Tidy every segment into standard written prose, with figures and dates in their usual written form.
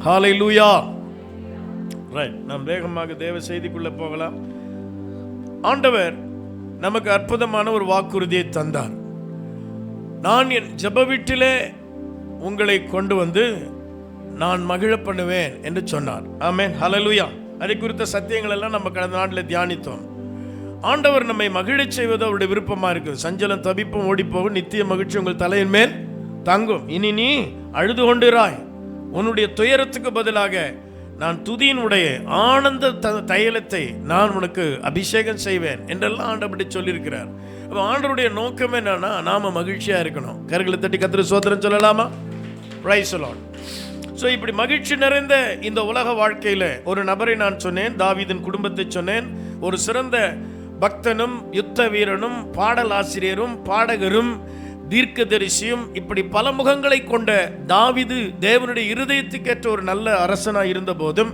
ஹல்லேலூயா. Right, நாம் வேகமாக தேவ செய்திக்குள்ள போகலாம். ஆண்டவர் நமக்கு அற்புதமான ஒரு வாக்குறுதியை தந்தார். நான் என் ஜெப வீட்டிலே உங்களை கொண்டு வந்து நான் மகிழ பண்ணுவேன் என்று சொன்னார். ஆமென், ஹல்லேலூயா. அதை குறித்த சத்தியங்கள் எல்லாம் நம்ம கடந்த நாட்டில் தியானித்தோம். ஆண்டவர் நம்மை மகிழச் செய்வது அவருடைய விருப்பமாக இருக்குது. சஞ்சலம் தவிப்பும் ஓடிப்போகும், நித்திய மகிழ்ச்சி உங்கள் தலையின் மேல் தங்கும். இனி நீ அழுது கொண்டிராய், உன்னுடைய துயரத்துக்கு பதிலாக நான் துதியினுடைய ஆனந்த தைலத்தை நான் உனக்கு அபிஷேகம் செய்வேன் என்றெல்லாம் ஆண்டவர்கிட்ட சொல்லியிருக்கிறார். அப்போ ஆண்டவருடைய நோக்கம் என்னன்னா, நாம மகிழ்ச்சியா இருக்கணும். கரங்களை தட்டி கர்த்தருக்கு ஸ்தோத்திரம் சொல்லலாமா? Praise the Lord. ஸோ இப்படி மகிழ்ச்சி நிறைந்த இந்த உலக வாழ்க்கையில் ஒரு நபரை நான் சொன்னேன், தாவீதின் குடும்பத்தை சொன்னேன். ஒரு சிறந்த பக்தனும் யுத்த வீரனும் பாடலாசிரியரும் பாடகரும் தீர்க்கதரிசியும் இப்படி பல முகங்களை கொண்ட தாவீது தேவனுடைய இருதயத்துக்கேற்ற ஒரு நல்ல அரசனாக இருந்த போதும்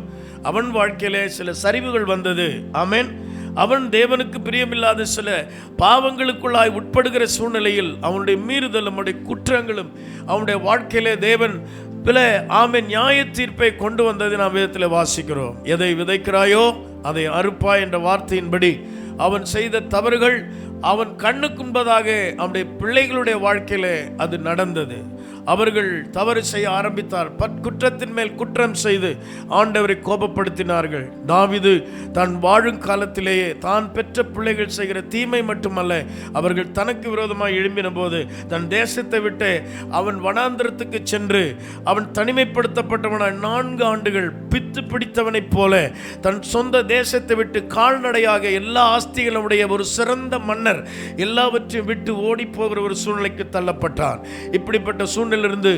அவன் வாழ்க்கையிலே சில சரிவுகள் வந்தது. ஆமென். அவன் தேவனுக்கு பிரியமில்லாத சில பாவங்களுக்குள்ளாய் உட்படுகிற சூழ்நிலையில் அவனுடைய மீறுதலும் அவனுடைய குற்றங்களும் அவனுடைய வாழ்க்கையிலே தேவன் பிற ஆமென் நியாய தீர்ப்பை கொண்டு வந்ததை நாம் வேதத்தில் வாசிக்கிறோம். எதை விதைக்கிறாயோ அதை அறுப்பாய் என்ற வார்த்தையின்படி அவன் செய்த தவறுகள் அவன் கண்ணுக்கு முன்பதாக அவனுடைய பிள்ளைகளுடைய வாழ்க்கையிலே அது நடந்தது. அவர்கள் தவறு செய்ய ஆரம்பித்தார். குற்றத்தின் மேல் குற்றம் செய்து ஆண்டவரை கோபப்படுத்தினார்கள். தாவீது தன் வாழும் காலத்திலேயே தான் பெற்ற பிள்ளைகள் செய்கிற தீமை மட்டுமல்ல, அவர்கள் தனக்கு விரோதமாக எழும்பின போது தன் தேசத்தை விட்டு அவன் வனாந்திரத்துக்கு சென்று அவன் தனிமைப்படுத்தப்பட்டவனாய் 4 ஆண்டுகள் பித்து பிடித்தவனைப் போல தன் சொந்த தேசத்தை விட்டு கால்நடையாக எல்லா ஆஸ்திகளுடைய ஒரு சிறந்த மன்னர் எல்லாவற்றையும் விட்டு ஓடி போகிற ஒரு சூழ்நிலைக்கு தள்ளப்பட்டான். இப்படிப்பட்ட சூழ்நிலையிலிருந்து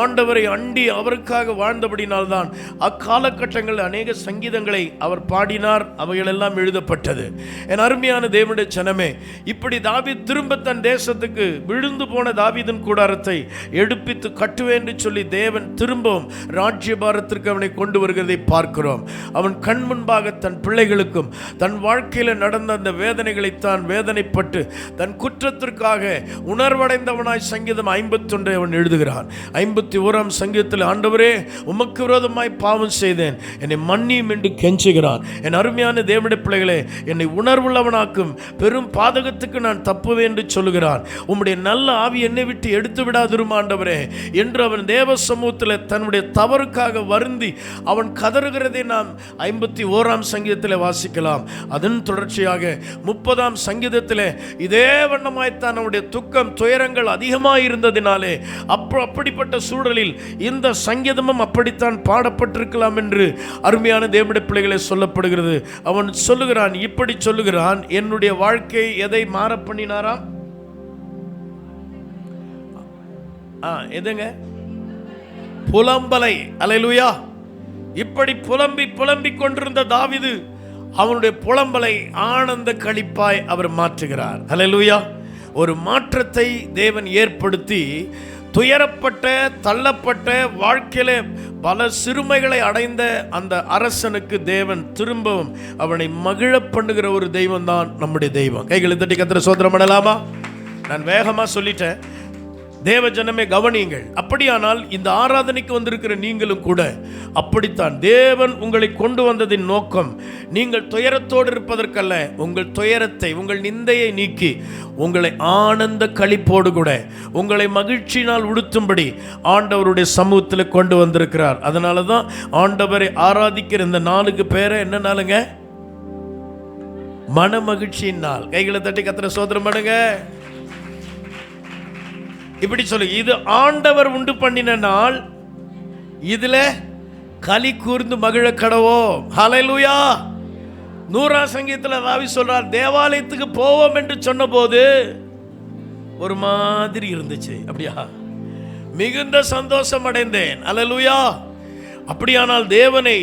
ஆண்டவரை அண்டி அவருக்காக வாழ்ந்தபடினால்தான் அக்காலகட்டங்களில் அநேக சங்கீதங்களை அவர் பாடினார். அவைகள் எல்லாம் எழுதப்பட்டது. என் அருமையான தேவனுடைய ஜனமே, இப்படி தாவீது திரும்ப தன் தேசத்துக்கு விழுந்து போன தாவீதின் கூடாரத்தை எடுப்பித்து கட்டுவேன் என்று சொல்லி தேவன் திரும்பவும் ராஜ்யபாரத்திற்கு அவனை கொண்டு வருகிறதை பார்க்கிறோம். அவன் கண் முன்பாக தன் பிள்ளைகளுக்கும் தன் வாழ்க்கையில் நடந்த அந்த வேதனைகளைத்தான் வேதனைப்பட்டு தன் குற்றத்திற்காக உணர்வடைந்தவனாய் சங்கீதம் 51 அவன் எழுதுகிறான். 51ஆம் சங்கீதத்தில் ஆண்டவரே உமக்கு விரோதமாய் பாவம் செய்தேன், என்னை மன்னியும் என்று கெஞ்சுகிறான். என் அருமையான தேவனுடைய பிள்ளைகளே, என்னை உணர்வுள்ளவனாக்கும் பெரும் பாதகத்துக்கு நான் தப்புவேன் என்று சொல்லுகிறான். உம்முடைய நல்ல ஆவி என்னை விட்டு எடுத்து விடாதிரும் ஆண்டவரே என்று அவன் தேவ சமூகத்தில் தன்னுடைய தவறுக்காக வருந்தி அவன் கதறுகிறதை நாம் 51ஆம் சங்கீதத்தில் வாசிக்கலாம். அதன் தொடர்ச்சியாக 30ஆம் சங்கீதத்தில் இதே வண்ணமாய்த்தான் அவனுடைய துக்கம் துயரங்கள் அதிகமாக இருந்ததினாலே அப்படிப்பட்ட சூழலில் இந்த சங்கீதமும் அப்படித்தான் பாடப்பட்டிருக்கலாம் என்று அருமையான தேவனுடைய பிள்ளைகளை சொல்லப்படுகிறது. அவன் சொல்லுகிறான், இப்படி சொல்லுகிறான், என்னுடைய வாழ்க்கை எதை மாற பண்ணினாராம்? எதுங்க? புலம்பலை. அல்லேலூயா. இப்படி புலம்பி கொண்டிருந்த தாவீது அவனுடைய புலம்பலை ஆனந்த களிப்பாய் அவர் மாற்றுகிறார். அல்லேலூயா. ஒரு மாற்றத்தை தேவன் ஏற்படுத்தி துயரப்பட்ட தள்ளப்பட்ட வாழ்க்கையில பல சிறுமைகளை அடைந்த அந்த அரசனுக்கு தேவன் திரும்பவும் அவனை மகிழ பண்ணுகிற ஒரு தெய்வம் தான் நம்முடைய தெய்வம். கைகளை தட்டி கர்த்தரை ஸ்தோத்திரம் பண்ணலாமா? நான் வேகமா சொல்லிட்டேன். தேவ ஜனமே கவனியுங்கள். அப்படியானால் இந்த ஆராதனைக்கு வந்திருக்கிற நீங்களும் கூட அப்படித்தான். தேவன் உங்களை கொண்டு வந்ததின் நோக்கம் நீங்கள் துயரத்தோடு இருப்பதற்கல்ல, உங்கள் துயரத்தை உங்கள் நிந்தையை நீக்கி உங்களை ஆனந்த களிப்போடு கூட உங்களை மகிழ்ச்சியினால் உடுத்தும்படி ஆண்டவருடைய சமூகத்தில் கொண்டு வந்திருக்கிறார். அதனால தான் ஆண்டவரை ஆராதிக்கிற இந்த 4 பேரை என்ன நாளுங்க? மன மகிழ்ச்சியின் நாள். கைகளை தட்டி கர்த்தரை ஸ்தோத்திரம் பண்ணுங்க. இப்படி சொல்லு, இது ஆண்டவர் உண்டு பண்ணின நாள், இதுல களி கூர்ந்து மகிழ கடவோம். ஹல்லேலூயா. 100ஆம் சங்கீதத்தில் தாவீது சொல்றார், தேவாலயத்துக்கு போவோம் என்று சொன்ன போது ஒரு மாதிரி இருந்துச்சு. அப்படியா? மிகுந்த சந்தோஷம் அடைந்தேன். ஹல்லேலூயா. அப்படியானால் தேவனை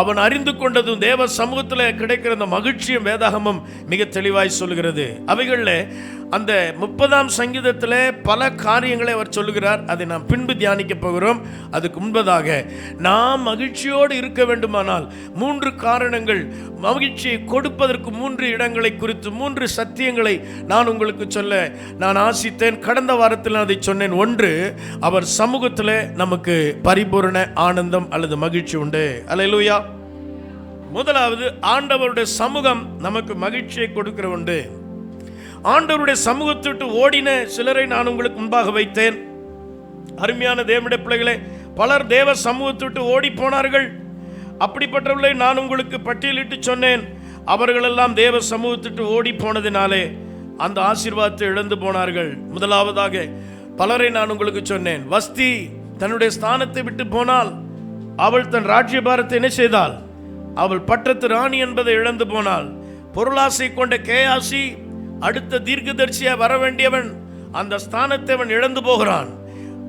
அவன் அறிந்து கொண்டதும் தேவ சமூகத்தில் கிடைக்கிற அந்த மகிழ்ச்சியும் வேதாகமும் மிக தெளிவாய் சொல்லுகிறது. அவைகளில் அந்த 30ஆம் சங்கீதத்தில் பல காரியங்களை அவர் சொல்லுகிறார். அதை நாம் பின்பு தியானிக்க போகிறோம். அதுக்கு முன்பதாக நாம் மகிழ்ச்சியோடு இருக்க வேண்டுமானால் 3 காரணங்கள், மகிழ்ச்சியை கொடுப்பதற்கு 3 இடங்களை குறித்து 3 சத்தியங்களை நான் உங்களுக்கு சொல்ல நான் ஆசித்தேன். கடந்த வாரத்தில் நான் அதை சொன்னேன். 1, அவர் சமூகத்தில் நமக்கு பரிபூரண ஆனந்தம் அல்லது மகிழ்ச்சி உண்டு. அல்லேலூயா. முதலாவது, ஆண்டவருடைய சமூகம் நமக்கு மகிழ்ச்சியை கொடுக்கிற உண்டு. ஆண்டவருடைய சமூகத்தை விட்டு ஓடின சிலரை நான் உங்களுக்கு முன்பாக வைத்தேன். அருமையான தேவனுடைய பிள்ளைகளே, பலர் தேவ சமூகத்தை விட்டு ஓடி போனார்கள். அப்படிப்பட்டவர்களை நான் உங்களுக்கு பட்டியலிட்டு சொன்னேன். அவர்களெல்லாம் தேவ சமூகத்திட்டு ஓடி போனதினாலே அந்த ஆசீர்வாதத்தை இழந்து போனார்கள். முதலாவதாக பலரை நான் உங்களுக்கு சொன்னேன். வஸ்தி தன்னுடைய ஸ்தானத்தை விட்டு போனால் அவள் தன் ராஜ்யபாரத்தை என்ன செய்தாள்? அவள் பட்டத்து ராணி என்பதை இழந்து போனாள். பொருளாசை கொண்ட கேயாசி அடுத்த தீர்க்கதரிசியா வர வேண்டியவன், அந்த ஸ்தானத்தை அவன் இழந்து போகிறான்.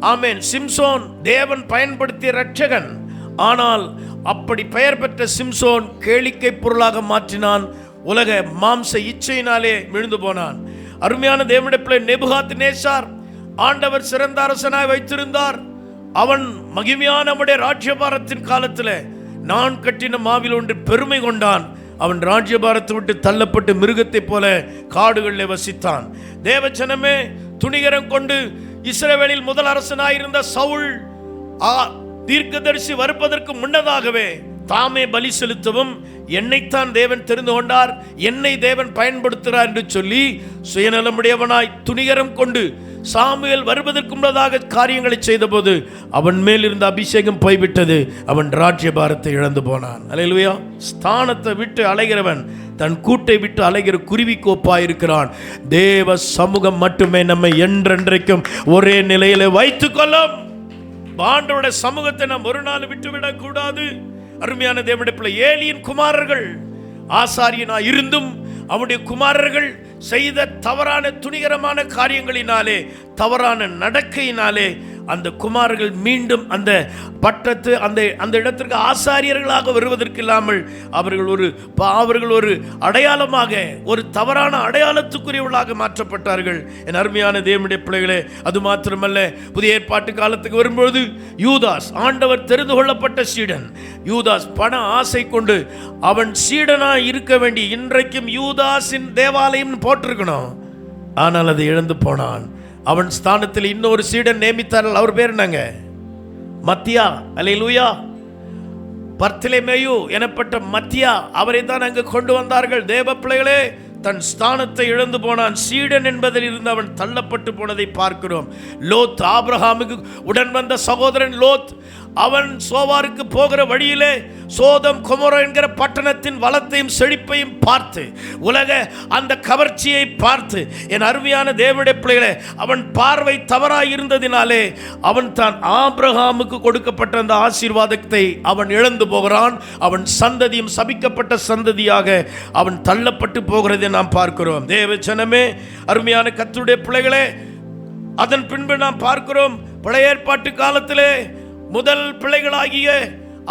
ஆமென். சிம்சோன் தேவன் பயன்படுத்திய இரட்சகன். ஆனால் அப்படி பெயர் பெற்ற சிம்சோன் கேளிக்கை பொருளாக மாற்றினான். உலக மாம்ச இச்சையினாலே விழுந்து போனான். அருமையான தேவனுடைய பிள்ளை, நேபுகாத்நேச்சார் ஆண்டவர் சிறந்த அரசனாய் வைத்திருந்தார். அவன் மகிமையான நம்முடைய ராஜ்யபாரத்தின் காலத்தில் நான் கட்டின மாவில் ஒன்று பெருமை கொண்டான். அவன் ராஜ்யபாரத்தை விட்டு தள்ளப்பட்டு மிருகத்தை போல காடுகளில் வசித்தான். தேவஜனமே, துணிகரம் கொண்டு இஸ்ரவேலில் முதல் அரசனாயிருந்த சவுல் தீர்க்கதரிசி வருவதற்கு முன்னதாகவே தாமே பலி செலுத்தவும் என்னைத்தான் தேவன் தெரிந்து கொண்டார், என்னை தேவன் பயன்படுத்துகிறார் என்று சொல்லி சுயநலமுடையவனாய் துணிகரம் கொண்டு சாமுவேல் வருவதற்கு முன்னதாக காரியங்களை செய்தபோது அவன் மேல் இருந்த அபிஷேகம் போய்விட்டது. அவன் ராஜ்யபாரத்தை இழந்து போனான். அல்லேலூயா. ஸ்தானத்தை விட்டு அலைகிறவன் தன் கூட்டை விட்டு அலைகிற குருவிக்கு ஒப்பாயிருக்கிறான். தேவ சமூகம் மட்டுமே நம்மை என்றென்றைக்கும் ஒரே நிலையில வைத்துக் கொள்ளும். ஆண்டவருடைய சமூகத்தை நாம் ஒரு நாள் விட்டுவிடக் கூடாது. அருமையான தேவனுடைய பிள்ளை, ஏலியின் குமாரர்கள் ஆசாரியனாய் இருந்தும் அவனுடைய குமாரர்கள் செய்த தவறான துணிகரமான காரியங்களினாலே, தவறான நடக்கையினாலே அந்த குமாரர்கள் மீண்டும் அந்த பட்டத்து அந்த இடத்திற்கு ஆசாரியர்களாக வருவதற்கு இல்லாமல் அவர்கள் ஒரு அடையாளமாக, ஒரு தவறான அடையாளத்துக்குரியவர்களாக மாற்றப்பட்டார்கள். என் அருமையான தேவனுடைய பிள்ளைகளே, அது மாத்திரமல்ல, புதிய ஏற்பாட்டு காலத்துக்கு வரும்பொழுது யூதாஸ், ஆண்டவர் தெரிந்து கொள்ளப்பட்ட சீடன் யூதாஸ், பண ஆசை கொண்டு அவன் சீடனாய் இருக்க வேண்டி, இன்றைக்கும் யூதாஸின் தேவாலயம் போட்டிருக்கணும், ஆனால் அதை இழந்து போனான். அவன் ஸ்தானத்தில் இன்னொரு சீடன் நியமித்தார்கள். அவர் பேர் என்னங்க? மத்தியா. அல்லேலூயா. பர்திலேமேயு எனப்பட்ட மத்தியா, அவரை தான் அங்கு கொண்டு வந்தார்கள். தேவ பிள்ளைகளே, தன் ஸ்தானத்தை இழந்து போனான். சீடன் என்பதில் இருந்து அவன் தள்ளப்பட்டு போனதை பார்க்கிறோம். லோத், ஆபிரகாமுக்கு உடன் வந்த சகோதரன் லோத், அவன் சோவாருக்கு போகிற வழியிலே சோதம் கொமோரா என்கிற பட்டணத்தின் வளத்தையும் செழிப்பையும் பார்த்து, உலக அந்த கவர்ச்சியை பார்த்து, என் அருமையான தேவனுடைய பிள்ளைகளே, அவன் பார்வை தவறாய் இருந்ததினாலே அவன் தான் ஆபிரகாமுக்கு கொடுக்கப்பட்ட அந்த ஆசீர்வாதத்தை அவன் இழந்து போகிறான். அவன் சந்ததியும் சபிக்கப்பட்ட சந்ததியாக அவன் தள்ளப்பட்டு போகிறதை நாம் பார்க்கிறோம். தேவ ஜனமே, அருமையான கர்த்தருடைய பிள்ளைகளே, அதன் பின்பு நாம் பார்க்கிறோம், பழைய ஏற்பாட்டு காலத்திலே முதல் பிள்ளைகளாகிய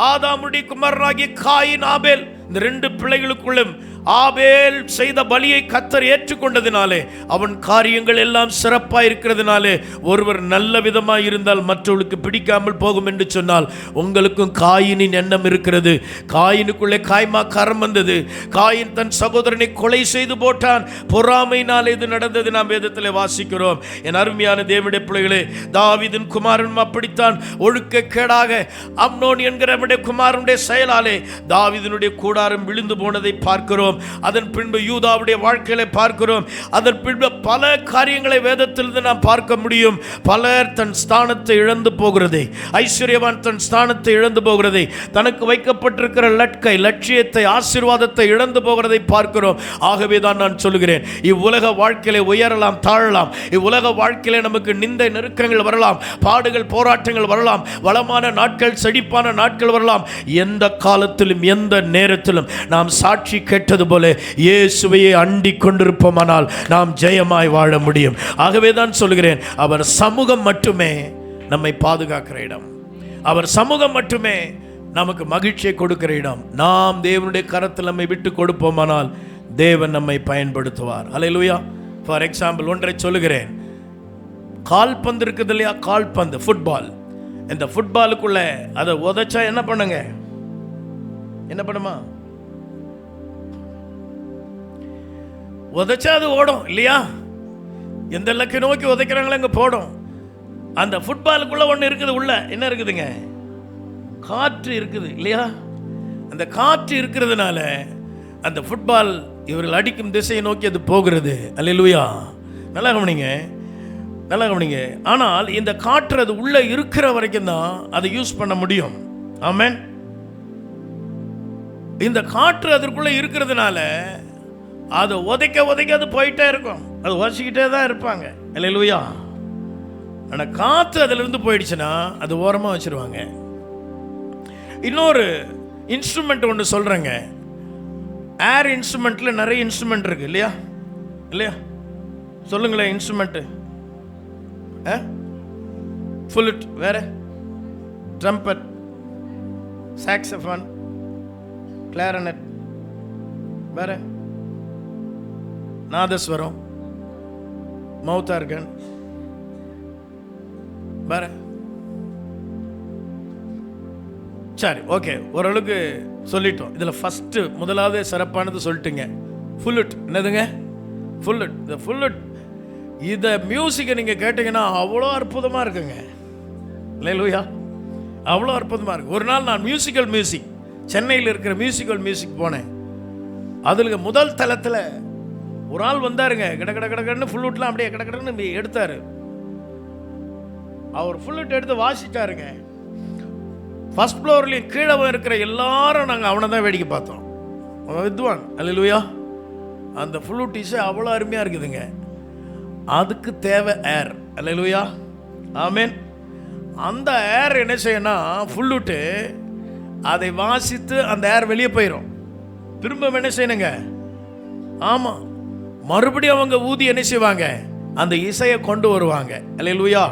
ஆதாமுடைய குமாரனாகிய காயின், ஆபேல், இந்த 2 பிள்ளைகளுக்குள்ளும் ஆபேல் செய்த பலியை கர்த்தர் ஏற்றுக்கொண்டதினாலே, அவன் காரியங்கள் எல்லாம் சிறப்பாக இருக்கிறதுனாலே, ஒருவர் நல்ல விதமாக இருந்தால் மற்றவர்களுக்கு பிடிக்காமல் போகும் என்று சொன்னால், உங்களுக்கும் காயினின் எண்ணம் இருக்கிறது. காயினுக்குள்ளே காய்மாக்காரம் வந்தது. காயின் தன் சகோதரனை கொலை செய்து போட்டான். பொறாமையினால் இது நடந்தது நாம் வேதத்தில் வாசிக்கிறோம். என் அருமையான தேவனுடைய பிள்ளைகளே, தாவீதின் குமாரன் அப்படித்தான் ஒழுக்கக்கேடாக அம்னோன் என்கிற குமாரனுடைய செயலாலே தாவீதினுடைய கூடாரம் விழுந்து போனதை பார்க்கிறோம். அதன் பின்பு யூதாவுடைய வாழ்க்கையில பார்க்கிறோம். அதன் பின்பு பல காரியங்களை வேதத்திலிருந்து நாம் பார்க்க முடியும். பலர் தன் ஸ்தானத்தை இழந்து போகிறதை, ஐஸ்வர்யவான் தன் ஸ்தானத்தை இழந்து போகிறதை, தனக்கு வைக்கப்பட்டிருக்கிற லட்சியத்தை, ஆசீர்வாதத்தை இழந்து போகிறதை பார்க்கிறோம். ஆகவே தான் நான் சொல்கிறேன், இவ்வுலக வாழ்க்கையில உயரலாம், தாழலாம். இவ்வுலக வாழ்க்கையில நமக்கு நிந்தை நெருக்கங்கள் வரலாம், பாடுகள் போராட்டங்கள் வரலாம், வளமான நாட்கள், செழிப்பான நாட்கள் வரலாம். எந்த காலத்திலும் எந்த நேரத்திலும் நாம் சாட்சி கேட்டது போல இயேசுவையே அண்டிக் கொண்டிருப்போமானால் நாம் ஜெயமாய் வாழ முடியும். ஆகவே தான் சொல்கிறேன், அவர் சமூகம் மட்டுமே நம்மை பாதுகாக்கிற இடம். அவர் சமூகம் மட்டுமே நமக்கு மகிழ்ச்சியை கொடுக்கிற இடம். நாம் தேவனுடைய கரத்தில் நம்மை விட்டு கொடுப்போமானால் தேவன் நம்மை பயன்படுத்துவார். அல்லேலூயா. ஃபார் எக்ஸாம்பிள் ஒன்றை சொல்லுகிறேன். கால்பந்து இருக்குது இல்லையா, கால்பந்து, ஃபுட்பால். இந்த ஃபுட்பாலுக்குள்ள அதை உதைச்சா என்ன பண்ணுங்க, என்ன பண்ணுமா, உதைச்சா அது ஓடும் இல்லையா? எந்த இலக்கை நோக்கி உதைக்கிறாங்களோ அங்கே போடும். அந்த ஃபுட்பாலுக்குள்ள ஒன்று இருக்குது, உள்ள என்ன இருக்குதுங்க, காற்று இருக்குது இல்லையா? அந்த காற்று இருக்கிறதுனால அந்த ஃபுட்பால் இவர்கள் அடிக்கும் திசையை நோக்கி அது போகிறது. அல்லேலூயா. நல்லா கவனிங்க, நல்லா கவனிங்க. ஆனால் இந்த காற்று அது உள்ள இருக்கிற வரைக்கும் தான் அதை யூஸ் பண்ண முடியும். ஆமென். இந்த காற்று அதற்குள்ள இருக்கிறதுனால அதை உதைக்க உதைக்க அது போயிட்டே இருக்கும், அது உதச்சிக்கிட்டே தான் இருப்பாங்க. அல்லேலூயா. ஆனால் காற்று அதிலிருந்து போயிடுச்சுன்னா அது ஓரமாக வச்சிருவாங்க. இன்னொரு இன்ஸ்ட்ருமெண்ட் ஒன்று சொல்கிறேங்க. ஏர் இன்ஸ்ட்ருமெண்ட்டில் நிறைய இன்ஸ்ட்ருமெண்ட் இருக்குது இல்லையா, இல்லையா? சொல்லுங்களேன். இன்ஸ்ட்ருமெண்ட்டு ஃப்ளூட், வேறு ட்ரம்பட், சாக்ஸோஃபோன், கிளாரினட், வேறு நாதஸ்வரம், மவுத் ஆர்கன், வேற. சரி, ஓகே, ஓரளவுக்கு சொல்லிட்டோம். இதில் ஃபஸ்ட்டு முதலாவது சிறப்பானது சொல்லிட்டுங்க, ஃபுல்லுட். என்னதுங்க ஃபுல்லுட்? இந்த ஃபுல்லுட், இதை மியூசிக்கை நீங்கள் கேட்டிங்கன்னா அவ்வளோ அற்புதமாக இருக்குங்க. அல்லேலூயா, அவ்வளோ அற்புதமாக இருக்குது. ஒரு நாள் நான் மியூசிக் சென்னையில் இருக்கிற மியூசிக் போனேன். அதில் முதல் தளத்தில் ஒரு ஆள் வந்தாருங்க, கடன்னு ஃபுல்லுட்லாம் அப்படியே கடன்னு எடுத்தார். அவர் ஃபுல்லுட் எடுத்து வாசிட்டாருங்க. ஃபர்ஸ்ட் ஃப்ளோர்லேயும் கீழே இருக்கிற எல்லாரும் நாங்கள் அவனை தான் வேடிக்கை பார்த்தோம். வித்வான். அல்லேலூயா. அந்த ஃபுல்லுட் இசை அவ்வளோ அருமையாக இருக்குதுங்க. அதுக்கு தேவை ஏர். அல்லேலூயா. ஆமென். அந்த ஏர் என்ன செய்யணும், ஃபுல்லுட்டு அதை வாசித்து அந்த ஏர் வெளியே போயிடும். திரும்ப என்ன செய்யணுங்க, ஆமாம், மறுபடியும் அவங்க ஊதி என்ன செய்வாங்க, அந்த இசையை கொண்டு வருவாங்க. அல்லேலூயா.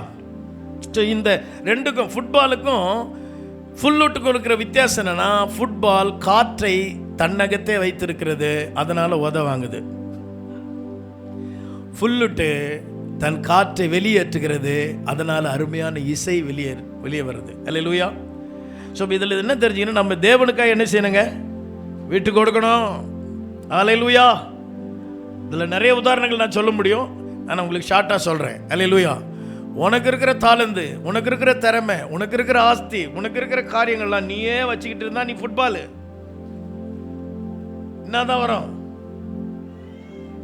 இந்த ரெண்டுக்கும், ஃபுட்பாலுக்கும் ஃபுல்லுட்டுக்கும் இருக்கிற வித்தியாசம் என்னன்னா, ஃபுட்பால் காற்றை தன்னகத்தே வைத்திருக்கிறது, அதனால உதவாங்குது. ஃபுல்லுட்டு தன் காற்றை வெளியேற்றுகிறது, அதனால அருமையான இசை வெளியே வருது. அல்லேலூயா. ஸோ இதில் என்ன தெரிஞ்சுக்கணும், நம்ம தேவனுக்காக என்ன செய்யணுங்க, விட்டு கொடுக்கணும். அல்லேலூயா. இதில் நிறைய உதாரணங்கள் நான் சொல்ல முடியும், நான் உங்களுக்கு ஷார்ட்டாக சொல்கிறேன். அல்லேலூயா. உனக்கு இருக்கிற தாளந்து, உனக்கு இருக்கிற திறமை, உனக்கு இருக்கிற ஆஸ்தி, உனக்கு இருக்கிற காரியங்கள்லாம் நீயே வச்சுக்கிட்டு இருந்தா நீ ஃபுட்பாலு என்னதான் வரும்,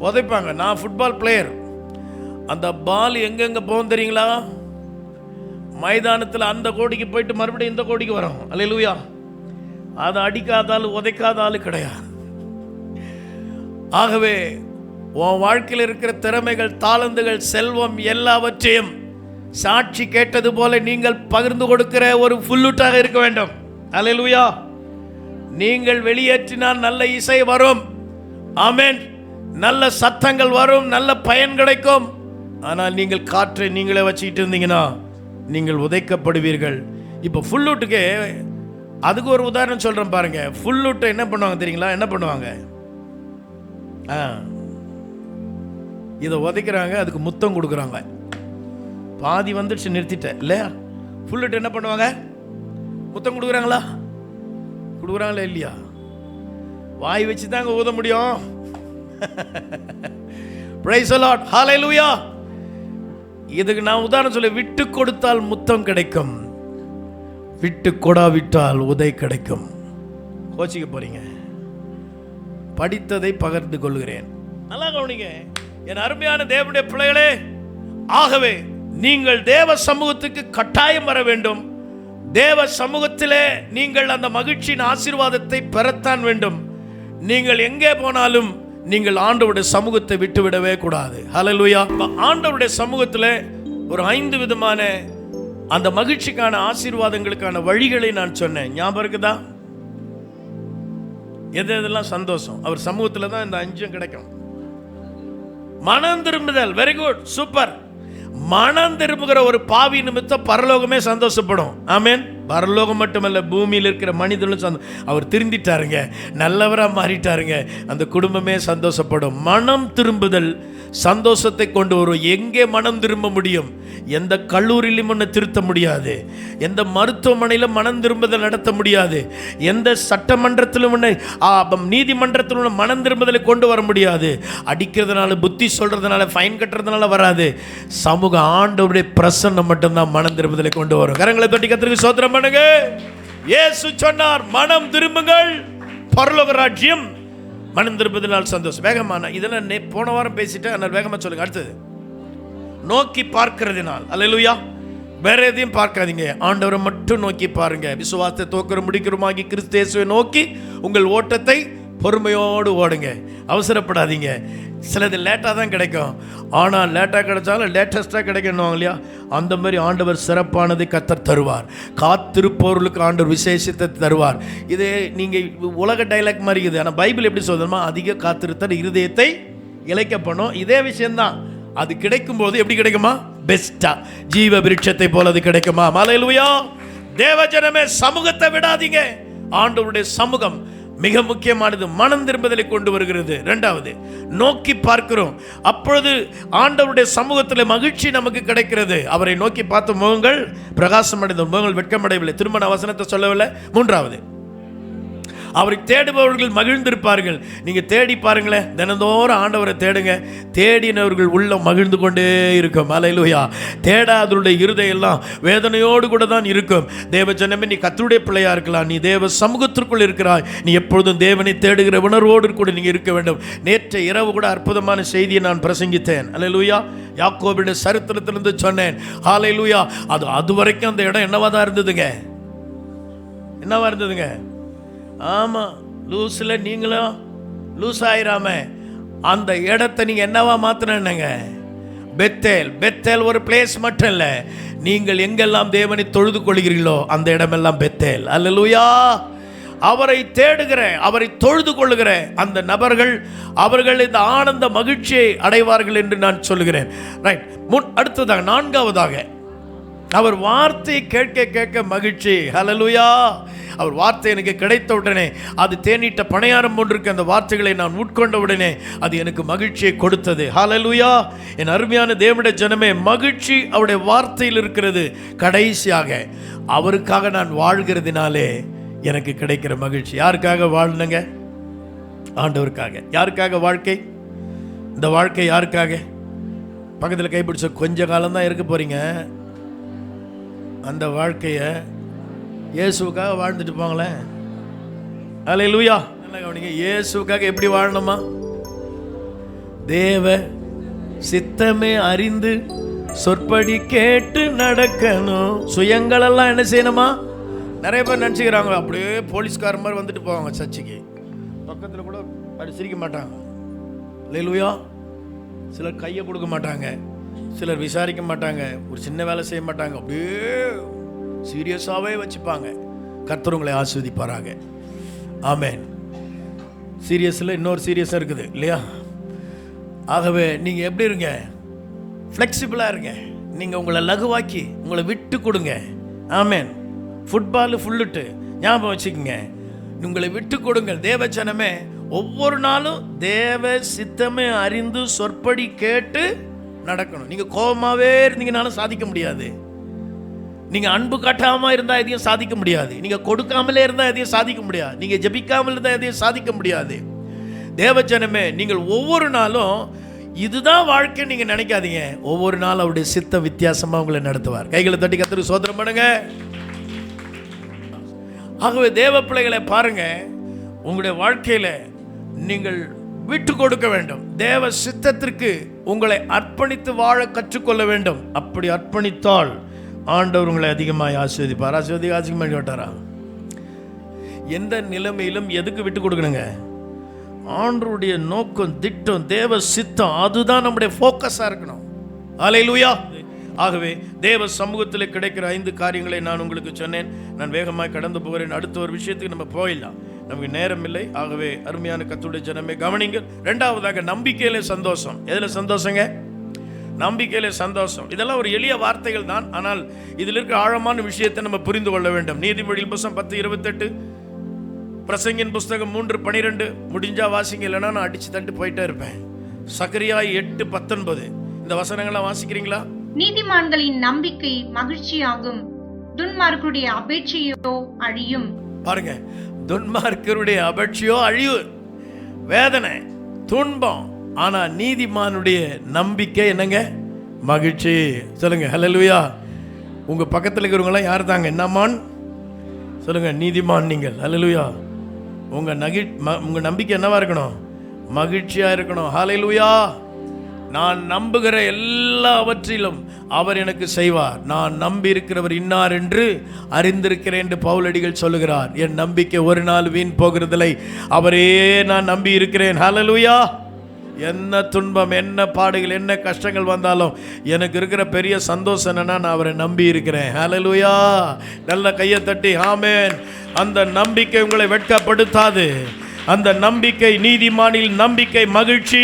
உதைப்பாங்க. நான் ஃபுட்பால் பிளேயர். அந்த பால் எங்கெங்க போகும் தெரியுங்களா, மைதானத்தில் அந்த கோடிக்கு போயிட்டு மறுபடியும் இந்த கோடிக்கு வரும். அல்லேலூயா. அதை அடிக்காதாலும் உதைக்காதாலும் கிடையாது. ஆகவே உன் வாழ்க்கையில் இருக்கிற திறமைகள், தாளந்துகள், செல்வம் எல்லாவற்றையும் சாட்சி கேட்டது போல நீங்கள் பகிர்ந்து கொடுக்கிற ஒரு ஃபுல்லுட்டாக இருக்க வேண்டும். அல்லேலூயா. நீங்கள் வெளியேற்றினால் நல்ல இசை வரும். ஆமென். நல்ல சத்தங்கள் வரும், நல்ல பயன் கிடைக்கும். ஆனால் நீங்கள் காற்றை நீங்களே வச்சுக்கிட்டு இருந்தீங்கன்னா நீங்கள் உதைக்கப்படுவீர்கள். இப்போ ஃபுல்லுட்டுக்கு அதுக்கு ஒரு உதாரணம் சொல்கிறேன் பாருங்க. ஃபுல்லுட்டை என்ன பண்ணுவாங்க தெரியுங்களா, என்ன பண்ணுவாங்க, இதை உதைக்கிறாங்க, அதுக்கு முத்தம் கொடுக்குறாங்க. பாதி வந்துடுச்சு, நிறுத்திட்டேன் இல்லையா? ஃபுல்லுட்டு என்ன பண்ணுவாங்க, முத்தம் கொடுக்குறாங்களா, கொடுக்குறாங்களா இல்லையா? வாய் வச்சு தாங்க ஊத முடியும். Praise the Lord. Hallelujah. இதுக்கு நான் உதாரணம் சொல்ல, விட்டு கொடுத்தால் முத்தம் கிடைக்கும், விட்டு கொடாவிட்டால் உதை கிடைக்கும். கோச்சிக்க போறீங்க. படித்ததை பகிர்ந்து கொள்கிறேன். நல்லா கவனிங்க என் அருமையான தேவனுடைய பிள்ளைகளே. ஆகவே நீங்கள் தேவ சமூகத்துக்கு கட்டாயம் வர வேண்டும். தேவ சமூகத்திலே நீங்கள் அந்த மகிழ்ச்சியின் ஆசீர்வாதத்தை பெறத்தான் வேண்டும். நீங்கள் எங்கே போனாலும் நீங்கள் ஆண்டவருடைய சமூகத்தை விட்டுவிடவே கூடாது. ஹல்லேலூயா. ஆண்டவருடைய சமூகத்தில் ஒரு 5 விதமான அந்த மகிழ்ச்சிக்கான ஆசீர்வாதங்களுக்கான வழிகளை நான் சொன்னேன். ஞாபகம் இருக்குதா? எதெல்லாம் சந்தோஷம், அவர் சமூகத்தில் தான் இந்த 5 கிடைக்கும். மனம் திரும்புதல், வெரி குட், சூப்பர். மனம் திரும்புகிற ஒரு பாவி நிமித்தம் பரலோகமே சந்தோஷப்படும். ஆமென். பரலோகம் மட்டுமல்ல, பூமியில் இருக்கிற மனிதர்களும் அவர் திருந்திட்டாருங்க, நல்லவராக மாறிட்டாருங்க. அந்த குடும்பமே சந்தோஷப்படும். மனம் திரும்புதல் சந்தோஷத்தை கொண்டு வரும். எங்கே மனம் திரும்ப முடியும்? எந்த கல்லூரியிலும் ஒன்று திருத்த முடியாது, எந்த மருத்துவமனையிலும் மனம் திரும்புதல் நடத்த முடியாது, எந்த சட்டமன்றத்திலும் ஒன்று நீதிமன்றத்திலும் மனம் திரும்புதலை கொண்டு வர முடியாது. அடிக்கிறதுனால, புத்தி சொல்றதுனால, ஃபைன் கட்டுறதுனால வராது. சமூக ஆண்டவருடைய பிரசன்னம் மட்டும்தான் மனம் திரும்புதலை கொண்டு வரும். கரங்களை தட்டி கர்த்தருக்கு ஸ்தோத்திரம் பண்ணுங்க. இயேசு சொன்னார், மனம் திரும்புங்கள், பரலோக ராஜ்யம் மனம் திரும்புதனால் சந்தோஷம். வேகமான இதெல்லாம் போன வாரம் பேசிட்டேன், அதனால் வேகமாக சொல்லுங்க. அடுத்தது, நோக்கி பார்க்கிறதுனால். அல்லேலூயா. வேற எதையும் பார்க்காதீங்க, ஆண்டவரை மட்டும் நோக்கி பாருங்க. விசுவாசத்தை தோக்கிற முடிக்கிறோமாகி கிறிஸ்து இயேசுவை நோக்கி உங்கள் ஓட்டத்தை பொறுமையோடு ஓடுங்க. அவசரப்படாதீங்க. சிலது லேட்டாக தான் கிடைக்கும், ஆனால் லேட்டாக கிடைச்சாலும் லேட்டஸ்ட்டாக கிடைக்கணும் இல்லையா? அந்த மாதிரி ஆண்டவர் சிறப்பானதை கர்த்தர் தருவார். காத்திருப்பவர்களுக்கு ஆண்டவர் விசேஷத்தை தருவார். இது நீங்கள் உலக டைலாக் மாதிரி இருக்குது, ஆனால் பைபிள் எப்படி சொல்லுமா? அதிக காத்திருத்தல் இருதயத்தை இளைக்க பண்ணும். இதே விஷயம்தான். அது கிடைக்கும் போது எப்படி கிடைக்குமா? பெஸ்டா, ஜீவ விருட்சத்தை போல அது கிடைக்குமா? அல்லேலூயா. தேவஜனமே, சமூகத்தை விடாதீங்க. ஆண்டவருடைய சமூகம் மிக முக்கியமானது. மனம் திரும்புதலை கொண்டு வருகிறது. இரண்டாவது, நோக்கி பார்க்கிறோம். அப்பொழுது ஆண்டவருடைய சமூகத்தில் மகிழ்ச்சி நமக்கு கிடைக்கிறது. அவரை நோக்கி பார்த்த முகங்கள் பிரகாசம் அடைந்த முகங்கள் வெட்கமடையவில்லை. திருமண வசனத்தை சொல்லவில்லை. மூன்றாவது, அவரை தேடுபவர்கள் மகிழ்ந்திருப்பார்கள். நீங்க தேடி பாருங்களேன், தினந்தோறும் ஆண்டவரை தேடுங்க. தேடினவர்கள் உள்ள மகிழ்ந்து கொண்டே இருக்கும். அல்லேலூயா. தேடாதவருடைய இருதயம் எல்லாம் வேதனையோடு கூட தான் இருக்கும். தேவ ஜனமே, நீ கர்த்தருடைய பிள்ளையா இருக்கலாம், நீ தேவ சமூகத்திற்குள் இருக்கிறாய், நீ எப்பொழுதும் தேவனை தேடுகிற உணர்வோடு கூட நீங்க இருக்க வேண்டும். நேற்று இரவு கூட அற்புதமான செய்தியை நான் பிரசங்கித்தேன். அல்லேலூயா. யாக்கோபுடைய சரித்திரத்திலிருந்து சொன்னேன். அல்லேலூயா. அது வரைக்கும் அந்த இடம் என்னவா தான் இருந்ததுங்க? என்னவா இருந்ததுங்க? ஆமாம், லூஸில் நீங்களும் லூஸ் ஆயிராம அந்த இடத்தை நீங்கள் என்னவா மாற்றினங்க? பெத்தேல். பெத்தேல் ஒரு பிளேஸ் மட்டும் இல்லை, நீங்கள் எங்கெல்லாம் தேவனை தொழுது கொள்கிறீர்களோ அந்த இடமெல்லாம் பெத்தேல். அல்லேலூயா. அவரை தேடுகிற, அவரை தொழுது கொள்ளுகிற அந்த நபர்கள், அவர்கள் இந்த ஆனந்த மகிழ்ச்சியை அடைவார்கள் என்று நான் சொல்லுகிறேன். ரைட். அடுத்ததாக, நான்காவதாக, அவர் வார்த்தையை கேட்க கேட்க மகிழ்ச்சி. ஹல்லேலூயா. அவர் வார்த்தை எனக்கு கிடைத்த உடனே, அது தேனிட்ட பணியாரம் போன்றிருக்கு. அந்த வார்த்தைகளை நான் உட்கொண்ட உடனே அது எனக்கு மகிழ்ச்சியை கொடுத்தது. ஹல்லேலூயா. என் அருமையான தேவனுடைய ஜனமே, மகிழ்ச்சி அவருடைய வார்த்தையில் இருக்கிறது. கடைசியாக, அவருக்காக நான் வாழ்கிறதுனாலே எனக்கு கிடைக்கிற மகிழ்ச்சி. யாருக்காக வாழணுங்க? ஆண்டவருக்காக. யாருக்காக வாழ்க்கை? இந்த வாழ்க்கை யாருக்காக? பக்கத்தில் கைப்பிடிச்ச கொஞ்ச காலம்தான் இருக்க போறீங்க. அந்த வாழ்க்கையை இயேசுக்காக வாழ்ந்துட்டு போங்களேன். அல்லேலூயா. நல்லா கவனிங்க. இயேசுக்காக எப்படி வாழணுமா? தேவ சித்தமே அறிந்து சொற்படி கேட்டு நடக்கணும். சுயங்களெல்லாம் என்ன செய்யணுமா? நிறைய பேர் நினச்சிக்கிறாங்க, அப்படியே போலீஸ்கார மாதிரி வந்துட்டு போவாங்க சர்ச்சுக்கு. பக்கத்தில் கூட அப்படி சிரிக்க மாட்டாங்க. அல்லேலூயா. சிலர் கையை கொடுக்க மாட்டாங்க, சிலர் விசாரிக்க மாட்டாங்க, ஒரு சின்ன வேலை செய்ய மாட்டாங்க, அப்படியே சீரியஸாகவே வச்சுப்பாங்க. கர்த்தர் உங்களை ஆசீர்வதிப்பாராக. ஆமென். சீரியஸில் இன்னொரு சீரியஸாக இருக்குது இல்லையா? ஆகவே நீங்கள் எப்படி இருங்க? ஃப்ளெக்சிபிளாக இருங்க. நீங்கள் உங்களை லகுவாக்கி உங்களை விட்டு கொடுங்க. ஆமென். ஃபுட்பால் ஃபுல்லுட்டு ஞாபகம் வச்சுக்கோங்க. உங்களை விட்டு கொடுங்கள். தேவச்சனமே, ஒவ்வொரு நாளும் தேவ சித்தமே அறிந்து சொற்படி கேட்டு நடக்கணும். நீங்கள் கோபமாகவே இருந்தீங்கனாலும் சாதிக்க முடியாது. நீங்கள் அன்பு காட்டாமல் இருந்தால் எதையும் சாதிக்க முடியாது. நீங்கள் கொடுக்காமலே இருந்தால் எதையும் சாதிக்க முடியாது. நீங்கள் ஜெபிக்காமல் இருந்தால் எதையும் சாதிக்க முடியாது. தேவஜனமே, நீங்கள் ஒவ்வொரு நாளும் இதுதான் வாழ்க்கை நீங்கள் நினைக்காதீங்க. ஒவ்வொரு நாளும் அவருடைய சித்தம் வித்தியாசமாக உங்களை நடத்துவார். கைகளை தட்டி கர்த்தருக்கு ஸ்தோத்திரம் பண்ணுங்க. ஆகவே தேவ பிள்ளைகளை பாருங்க, உங்களுடைய வாழ்க்கையில் நீங்கள் விட்டு கொடுக்க வேண்டும். தேவ சித்தத்திற்கு உங்களை அர்ப்பணித்து வாழ கற்றுக்கொள்ள வேண்டும். அப்படி அர்ப்பணித்தால் ஆண்டவர் உங்களை அதிகமாக ஆசீர்வதிப்பார். அதிகமாக கேட்டாரா? எந்த நிலைமையிலும் எதுக்கு விட்டு கொடுக்கணுங்க? ஆண்டவருடைய நோக்கம், திட்டம், தேவ சித்தம், அதுதான் நம்முடைய ஃபோக்கஸாக இருக்கணும். அல்லேலூயா. ஆகவே தேவ சமூகத்தில் கிடைக்கிற 5 காரியங்களை நான் உங்களுக்கு சொன்னேன். நான் வேகமாக கடந்து போகிறேன். அடுத்த ஒரு விஷயத்துக்கு நம்ம போயிடலாம், நமக்கு நேரம் இல்லை. ஆகவே அருமையான கர்த்தருடைய ஜனமே கவனிங்கள். 2வதாக, நம்பிக்கையில சந்தோஷம். எதில் சந்தோஷங்க? நம்பிக்கையில சந்தோஷம். இதெல்லாம் ஒரு எளிய வார்த்தைகள் தான், ஆனால் இதில் இருக்கிற ஆழமான விஷயத்தை நம்ம புரிந்து கொள்ள வேண்டும். நீதிமொழியின் புஸ்தகம் 10:28, பிரசங்கின் புஸ்தகம் 3:12. முடிஞ்சா வாசிங்க, இல்லைன்னா நான் அடிச்சு தட்டு போயிட்டே இருப்பேன். சகரியா 8:19. இந்த வசனங்கள்லாம் வாசிக்கிறீங்களா? நீதிமான்களின் நம்பிக்கை மகிழ்ச்சியாகும், துன்மார்க்கருடைய அபேட்சையோ அழியும். பாருங்க, துன்மார்க்கருடைய அபேட்சையோ அழிவு, வேதனை, துன்பம். ஆனா நீதிமானுடைய நம்பிக்கை என்னங்க? மகிழ்ச்சி. சொல்லுங்க ஹல்லேலூயா. உங்க பக்கத்தில் இருக்கிறவங்களாம் யார் தாங்க என்னமான்? சொல்லுங்க, நீதிமான் நீங்கள். ஹல்லேலூயா. உங்க நம்பிக்கை என்னவா இருக்கணும்? மகிழ்ச்சியா இருக்கணும். ஹல்லேலூயா. நான் நம்புகிற எல்லாவற்றிலும் அவர் எனக்கு செய்வார், நான் நம்பி இருக்கிறவர் இன்னார் என்று அறிந்திருக்கிறேன் என்று பவுலடிகள் சொல்லுகிறார். என் நம்பிக்கை ஒரு நாள் வீண் போகிறதில்லை, அவரே நான் நம்பி இருக்கிறேன். ஹல்லேலூயா. என்ன துன்பம், என்ன பாடுகள், என்ன கஷ்டங்கள் வந்தாலும் எனக்கு இருக்கிற பெரிய சந்தோஷம் என்னன்னா, நான் அவரை நம்பி இருக்கிறேன். ஹல்லேலூயா. நல்ல கையை தட்டி ஆமென். அந்த நம்பிக்கை உங்களை வெட்கப்படுத்தாது. அந்த நம்பிக்கை, நீதிமானில் நம்பிக்கை மகிழ்ச்சி,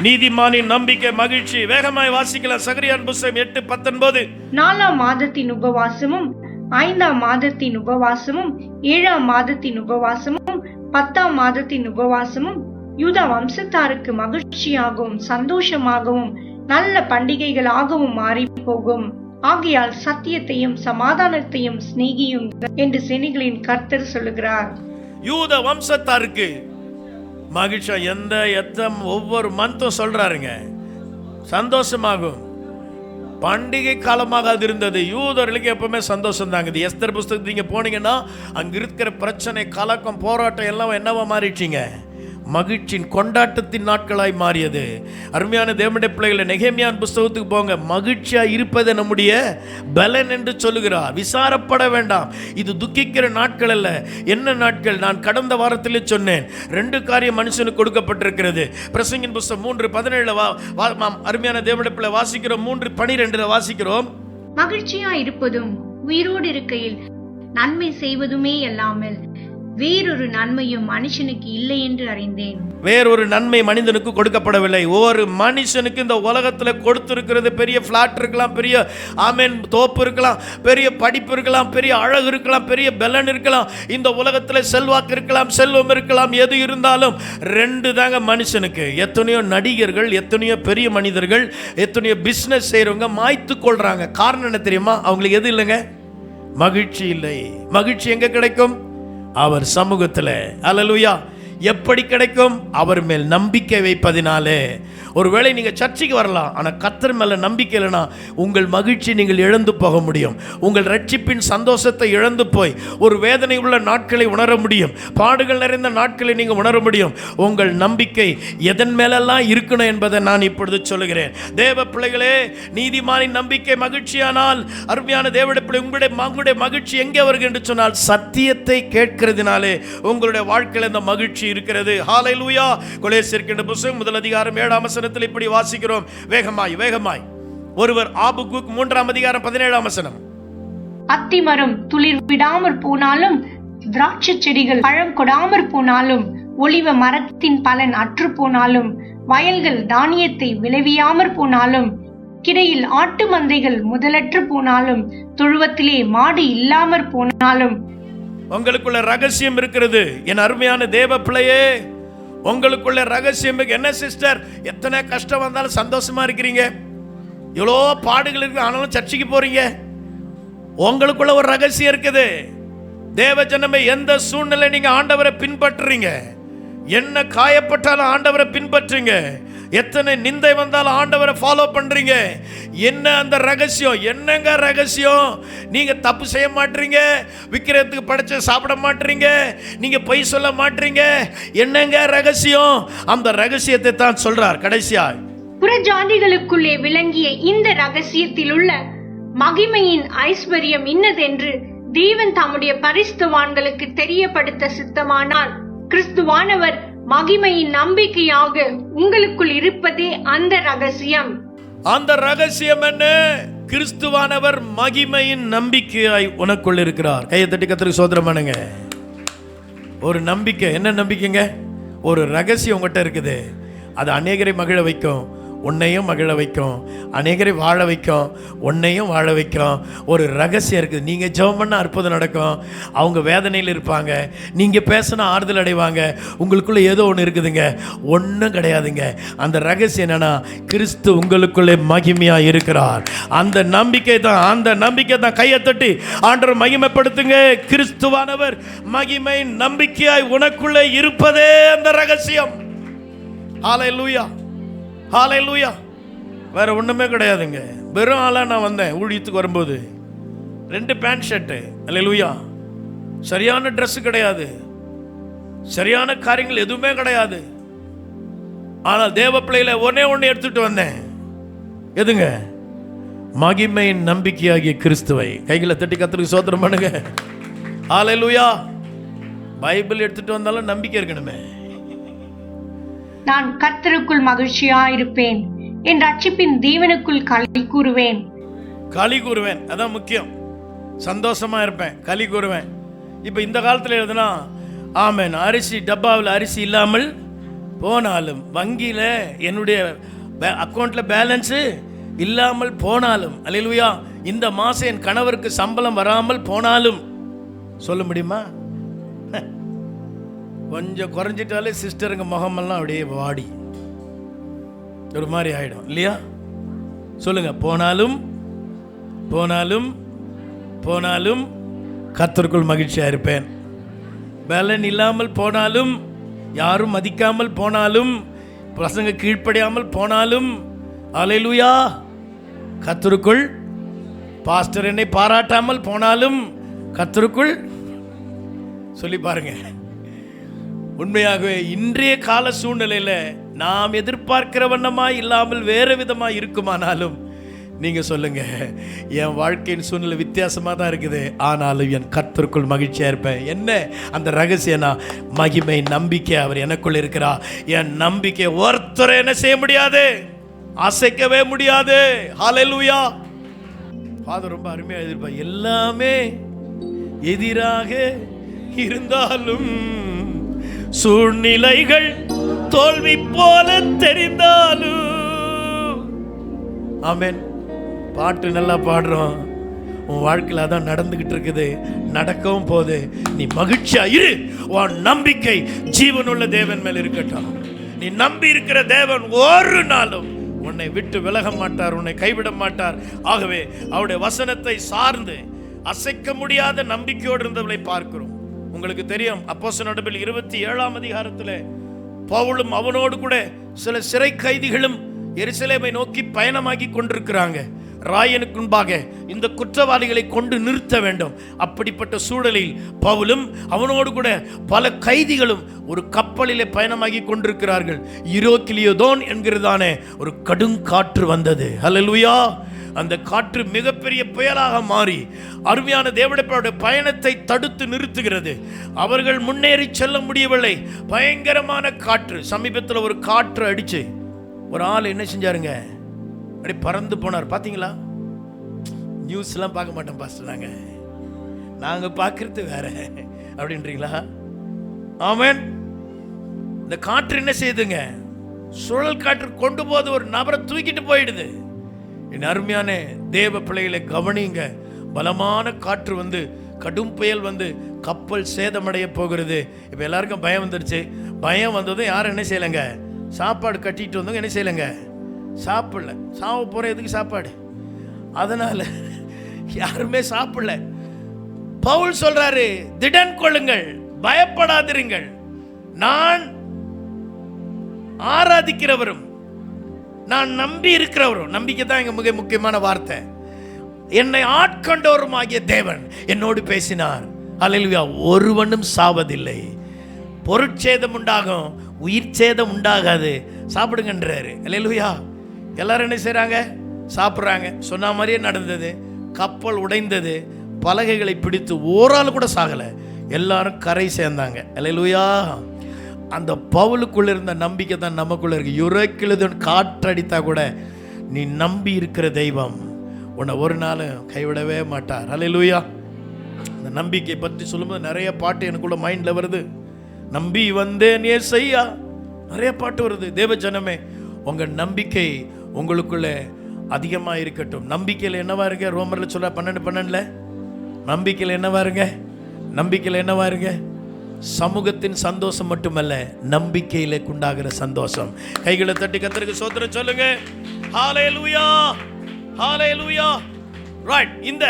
நீதிமானின் நம்பிக்கை மகிழ்ச்சி. வேகமாய் வாசிக்கலாம். சகரியான் புஸ்தகம் 8:19. 4ஆம் மாதத்தின் உபவாசமும் 5ஆம் மாதத்தின் உபவாசமும் 7ஆம் மாதத்தின் உபவாசமும் 10ஆம் மாதத்தின் உபவாசமும் யூதா வம்சத்தாருக்கு மகிழ்ச்சியாகவும் சந்தோஷமாகவும் நல்ல பண்டிகைகளாகவும் மாறி போகும். ஆகையால் சத்தியத்தையும் சமாதானத்தையும் சிநேகியும் என்று சேனைகளின் கர்த்தர் சொல்லுகிறார். யூத வம்சத்தாருக்கு மகிழ்ச்சி. ஒவ்வொரு மந்த்தும் சொல்றாருங்க, சந்தோஷமாகும். பண்டிகை காலமாக அது இருந்தது. யூதர்களுக்கு எப்பவுமே சந்தோஷம் தாங்க. இது எஸ்தர் புஸ்தகத்துக்கு நீங்க போனீங்கன்னா அங்க இருக்கிற பிரச்சனை, கலக்கம், போராட்டம் எல்லாம் என்னவா மாறிடுச்சிங்க? மகிழ்ச்சியின் கொண்டாட்டத்தின் நாட்களாய் மாறியது. அருமையான தேவனுடைய பிள்ளைகளை, நெகேமியான் புஸ்தகத்துக்கு போங்க. மகிழ்ச்சியா இருப்பது நம்முடைய பலன் என்று சொல்லுகிறார். விசாரப்பட வேண்டாம், இது துக்கிக்கிற நாட்கள் அல்ல. என்ன நாட்கள்? நான் கடந்த வாரத்திலே சொன்னேன், 2 காரியம் மனுஷனுக்கு கொடுக்கப்பட்டிருக்கிறது. பிரசங்கின் புஸ்தகம் 3:17 அருமையான தேவனுடைய பிள்ளை வாசிக்கிறோம். 3:12 வாசிக்கிறோம். மகிழ்ச்சியா இருப்பதும் உயிரோடு இருக்கையில் நன்மை செய்வதுமே அல்லாமல் வேறொரு நன்மையும் மனுஷனுக்கு இல்லை என்று அறிந்தேன். வேறொரு நன்மை மனிதனுக்கு கொடுக்கப்படவில்லை. ஒரு மனுஷனுக்கு இந்த உலகத்தில் கொடுத்திருக்கிறது, பெரிய பிளாட் இருக்கலாம், பெரிய ஆமென் தோப்பு இருக்கலாம், பெரிய படிப்பு இருக்கலாம், பெரிய அழகு இருக்கலாம், பெரிய பலன் இருக்கலாம், இந்த உலகத்தில் செல்வாக்கு இருக்கலாம், செல்வம் இருக்கலாம். எது இருந்தாலும் 2 தாங்க மனுஷனுக்கு. எத்தனையோ நடிகர்கள், எத்தனையோ பெரிய மனிதர்கள், எத்தனையோ பிஸ்னஸ் செய்கிறவங்க மாய்த்து கொள்றாங்க. காரணம் என்ன தெரியுமா? அவங்களுக்கு எது இல்லைங்க? மகிழ்ச்சி இல்லை. மகிழ்ச்சி எங்க கிடைக்கும்? அவர் சமூகத்தில். அல்லேலூயா. எப்படி கிடைக்கும்? அவர் மேல் நம்பிக்கை வைப்பதினாலே. ஒருவேளை நீங்கள் சர்ச்சைக்கு வரலாம், ஆனால் கர்த்தர் மேலே நம்பிக்கை இல்லைன்னா உங்கள் மகிழ்ச்சி நீங்கள் இழந்து போக முடியும். உங்கள் ரட்சிப்பின் சந்தோஷத்தை இழந்து போய் ஒரு வேதனை உள்ள நாட்களை உணர முடியும். பாடுகள் நிறைந்த நாட்களை நீங்கள் உணர முடியும். உங்கள் நம்பிக்கை எதன் மேலெல்லாம் இருக்கணும் என்பதை நான் இப்பொழுது சொல்லுகிறேன். தேவ பிள்ளைகளே, நீதிமானின் நம்பிக்கை மகிழ்ச்சியானால், அருமையான தேவனுடைய பிள்ளை, உங்களுடைய மகிழ்ச்சி எங்கே வருகிறது என்று சொன்னால், சத்தியத்தை கேட்கிறதுனாலே உங்களுடைய வாழ்க்கையில் இந்த மகிழ்ச்சி இருக்கிறது. ஹல்லேலூயா. கொலோசியர் புத்தகம் 1:7 இப்படி வாசிக்கிறோம். வேகமாய். ஒருவர் ஆபகுக் 3:17. அத்திமரம் துளிர் விடாமற் போனாலும், திராட்சை செடிகள் பழம் கொடாமற் போனாலும், ஒலிவ மரத்தின் பலன் அற்று போனாலும், வயல்கள் தானியத்தை விளைவியாமற் போனாலும், கிடையில் ஆட்டு மந்தைகள் முதலற்று போனாலும், தொழுவத்திலே மாடு இல்லாமற் போனாலும். உங்களுக்குள்ள ரகசியம் இருக்கிறது என் அருமையான தேவ பிள்ளையே. உங்களுக்குள்ள ரகசியம். என்ன சிஸ்டர், எத்தனை கஷ்டம் வந்தாலும் சந்தோஷமா இருக்கிறீங்க, எவ்வளோ பாடுகள் இருக்கு, ஆனாலும் சர்ச்சைக்கு போறீங்க. உங்களுக்குள்ள ஒரு ரகசியம் இருக்குது. தேவ ஜனமே, எந்த சூழ்நிலை நீங்க ஆண்டவரை பின்பற்றுறீங்க, என்ன காயப்பட்டாலும் ஆண்டவரை பின்பற்றுங்க, எத்தனை நிந்தை வந்தாலும் ஆண்டவரை ஃபாலோ பண்றீங்க. என்ன அந்த ரகசியம்? என்னங்க ரகசியம்? நீங்க தப்பு செய்ய மாட்டீங்க, விக்கிரத்துக்கு படைச்ச சாப்பிட மாட்டீங்க, நீங்க பொய் சொல்ல மாட்டீங்க. என்னங்க ரகசியம்? அந்த ரகசியத்தை தான் சொல்றார் கடைசியா. புறஜாதிகளுக்குள்ளே விளங்கிய இந்த ரகசியத்தில் உள்ள மகிமையின் ஐஸ்வர்யம் இன்னதென்று தேவன் தம்முடைய பரிசுத்தவான்களுக்கு தெரியப்படுத்த சித்தமானால், கிறிஸ்துவானவர் மகிமையின் நம்பிக்கையாக உங்களுக்குள் இருப்பதே அந்த ரகசியம். அந்த ரகசியம் என்ன? கிறிஸ்துவானவர் மகிமையின் நம்பிக்கையாய் உனக்குள் இருக்கிறார். கையை தட்டி கர்த்தருக்கு ஸ்தோத்திரம் பண்ணுங்க. ஒரு நம்பிக்கை. என்ன நம்பிக்கைங்க? ஒரு ரகசியம் உங்ககிட்ட இருக்குது. அது அநேகரை மகிழ வைக்கும். உன்னையும் மகிழ வைக்கும், அநேகரை வாழ வைக்கும், உன்னையும் வாழ வைக்கும். ஒரு ரகசியம் இருக்குது. நீங்கள் ஜெபம் பண்ண அற்புதம் நடக்கும். அவங்க வேதனையில் இருப்பாங்க, நீங்கள் பேசினா ஆறுதல் அடைவாங்க. உங்களுக்குள்ளே ஏதோ ஒன்று இருக்குதுங்க, ஒன்றும் கிடையாதுங்க. அந்த ரகசியம் என்னன்னா, கிறிஸ்து உங்களுக்குள்ளே மகிமையாக இருக்கிறார். அந்த நம்பிக்கை தான் கையை தட்டி ஆண்டவர் மகிமைப்படுத்துங்க. கிறிஸ்துவானவர் மகிமை நம்பிக்கையாய் உனக்குள்ளே இருப்பதே அந்த ரகசியம். ஹல்லேலூயா, ஹல்லேலூயா. வேற ஒண்ணுமே கிடையாதுங்க. வெறும் ஆளா நான் வந்தேன் ஊழியத்துக்கு வரும்போது. 2 பேண்ட் ஷர்ட்டு, ஹல்லேலூயா. சரியான ட்ரெஸ் கிடையாது, சரியான காரியங்கள் எதுவுமே கிடையாது. ஆனால் தேவ பிள்ளையில ஒண்ணு எடுத்துட்டு வந்தேன். எதுங்க? மகிமையின் நம்பிக்கையாகிய கிறிஸ்துவை. கைகளை தட்டி கர்த்தருக்கு ஸ்தோத்திரம் பண்ணுங்க. ஹல்லேலூயா. பைபிள் எடுத்துட்டு வந்தாலும் நம்பிக்கை இருக்கணுமே. நான் கர்த்தருக்குள் மகிழ்ச்சியாயிருப்பேன், என் ரட்சிப்பின் தேவனுக்குள் களி கூறுவேன். களி கூறுவேன், அதான் முக்கியம். சந்தோஷமா இருப்பேன், களி கூறுவேன். இப்போ இந்த காலத்தில் எழுதுனா ஆமென். அரிசி டப்பாவில் அரிசி இல்லாமல் போனாலும், வங்கியில் என்னுடைய அக்கௌண்ட்டில் பேலன்ஸு இல்லாமல் போனாலும், அல்லேலூயா, இந்த மாதம் என் கணவருக்கு சம்பளம் வராமல் போனாலும், சொல்ல முடியுமா? கொஞ்சம் குறைஞ்சிட்டாலே சிஸ்டருங்க முகமெல்லாம் அப்படியே வாடி ஒரு மாதிரி ஆயிடும் இல்லையா? சொல்லுங்க. போனாலும் போனாலும் போனாலும் கர்த்தருக்குள் மகிழ்ச்சியா இருப்பேன். பலன் இல்லாமல் போனாலும், யாரும் மதிக்காமல் போனாலும், பசங்க கீழ்ப்படியாமல் போனாலும், அல்லேலூயா, கர்த்தருக்குள், பாஸ்டர் என்னை பாராட்டாமல் போனாலும் கர்த்தருக்குள். சொல்லி பாருங்க. உண்மையாகவே இன்றைய கால சூழ்நிலையில் நாம் எதிர்பார்க்கிற வண்ணமாய் இல்லாமல் வேறு விதமாக இருக்குமானாலும், நீங்கள் சொல்லுங்க, என் வாழ்க்கையின் சூழ்நிலை வித்தியாசமாக தான் இருக்குது, ஆனாலும் என் கர்த்தருக்குள் மகிழ்ச்சியாக இருப்பேன். என்ன அந்த ரகசியம்னா, மகிமை நம்பிக்கை அவர் எனக்குள் இருக்கிறா. என் நம்பிக்கை ஒருத்தரை என்ன செய்ய முடியாது, அசைக்கவே முடியாது. ஹல்லேலூயா. ஃபாதர் ரொம்ப அருமையாக எழுதியிருப்பார். எல்லாமே எதிராக இருந்தாலும், சூழ்நிலைகள் தோல்வி போல தெரிந்தாலும். ஆமென். பாட்டு நல்லா பாடுறோம். உன் வாழ்க்கையில் அதான் நடந்துகிட்டு இருக்குது, நடக்கவும் போது. நீ மகிழ்ச்சியா இரு. உன் நம்பிக்கை ஜீவனுள்ள தேவன் மேல் இருக்கட்டும். நீ நம்பி இருக்கிற தேவன் ஒரு நாளும் உன்னை விட்டு விலக மாட்டார், உன்னை கைவிட மாட்டார். ஆகவே அவருடைய வசனத்தை சார்ந்து அசைக்க முடியாத நம்பிக்கையோடு இருந்தவளை பார்க்கிறோம். உங்களுக்கு தெரியும், அப்போஸ்தலர் நடபடிகள் 27ஆம் அதிகாரத்தில் பவுலும் அவனோடு கூட சில சிறை கைதிகளும் எருசலேமை நோக்கி பயணமாகி கொண்டிருக்கிறாங்க. ராயனுக்கு முன்பாக இந்த குற்றவாளிகளை கொண்டு நிறுத்த வேண்டும். அப்படிப்பட்ட சூழலில் பவுலும் அவனோடு கூட பல கைதிகளும் ஒரு கப்பலிலே பயணமாகி கொண்டிருக்கிறார்கள். யூரோக்கிலியோதோன் என்கிறதான ஒரு கடுங்காற்று வந்தது. ஹல்லேலூயா. அந்த காற்று மிகப்பெரிய புயலாக மாறி அருமையான தேவனுடைய பயணத்தை தடுத்து நிறுத்துகிறது. அவர்கள் முன்னேறி செல்ல முடியவில்லை. பயங்கரமான காற்று. சமீபத்தில் ஒரு காற்று அடிச்சு ஒரு ஆள் என்ன செஞ்சாருங்க, அப்படி பறந்து போனார். பார்த்தீங்களா? நியூஸ்லாம் பார்க்க மாட்டோம் பாஸ்டர், நாங்கள் பார்க்கறது வேற அப்படின்றீங்களா? ஆமென். இந்த காற்று என்ன செய்யுதுங்க, சுழல் காற்று கொண்டு போது ஒரு நபரை தூக்கிட்டு போயிடுது. என் அருமையான தேவ பிள்ளைகளை கவனிங்க. பலமான காற்று வந்து, கடும் புயல் வந்து கப்பல் சேதமடைய போகிறது. இப்போ எல்லாருக்கும் பயம் வந்துருச்சு. பயம் வந்ததும் யாரும் என்ன செய்யலைங்க, சாப்பாடு கட்டிட்டு வந்தவங்க என்ன செய்யலைங்க, சாப்பிடல. சாவ போகிற எதுக்கு சாப்பாடு, அதனால யாருமே சாப்பிடல. பவுல் சொல்றாரு, திடன் கொள்ளுங்கள், பயப்படாதிருங்கள், நான் ஆராதிக்கிறவரும் நான் நம்பி இருக்கிறவரும், நம்பிக்கை தான் இங்க மிக முக்கியமான வார்த்தை, என்னை ஆட்கொண்டவரும் ஆகிய தேவன் என்னோடு பேசினார். அல்லேலூயா. ஒருவனும் சாவதில்லை. பொருட்சேதம் உண்டாகும், உயிர் சேதம் உண்டாகாது. சாப்பிடுங்கன்றாரு. அல்லேலூயா. எல்லாரும் என்ன செய்றாங்க, சாப்பிட்றாங்க. சொன்ன மாதிரியே நடந்தது. கப்பல் உடைந்தது. பலகைகளை பிடித்து ஓராள் கூட சாகல, எல்லாரும் கரை சேர்ந்தாங்க. அல்லேலூயா. அந்த பவுலுக்குள்ள இருந்த நம்பிக்கை தான் நமக்குள்ள இருக்கு. யுரக்கிழுதன் காற்றடித்தா கூட நீ நம்பி இருக்கிற தெய்வம் உன்னை ஒரு நாளும் கைவிடவே மாட்டார். அல்லேலூயா. அந்த நம்பிக்கை பற்றி சொல்லும்போது நிறைய பாட்டு எனக்குள்ள மைண்டில் வருது. நம்பி வந்தேன் ஏசையா, நிறைய பாட்டு வருது. தேவ ஜனமே, உங்க நம்பிக்கை உங்களுக்குள்ள அதிகமா இருக்கட்டும். நம்பிக்கையில் என்னவா இருங்க? ரோமர்ல சொல்ல 12:12 நம்பிக்கையில் என்னவா இருங்க? நம்பிக்கையில் என்னவா இருங்க? சமூகத்தின் சந்தோஷம் மட்டுமல்ல, நம்பிக்கையில உண்டாகிற சந்தோஷம். கைகளை தட்டி கர்த்தருக்கு ஸ்தோத்திரம் சொல்லுங்க. ஹalleluya, ஹalleluya. ரைட். இந்த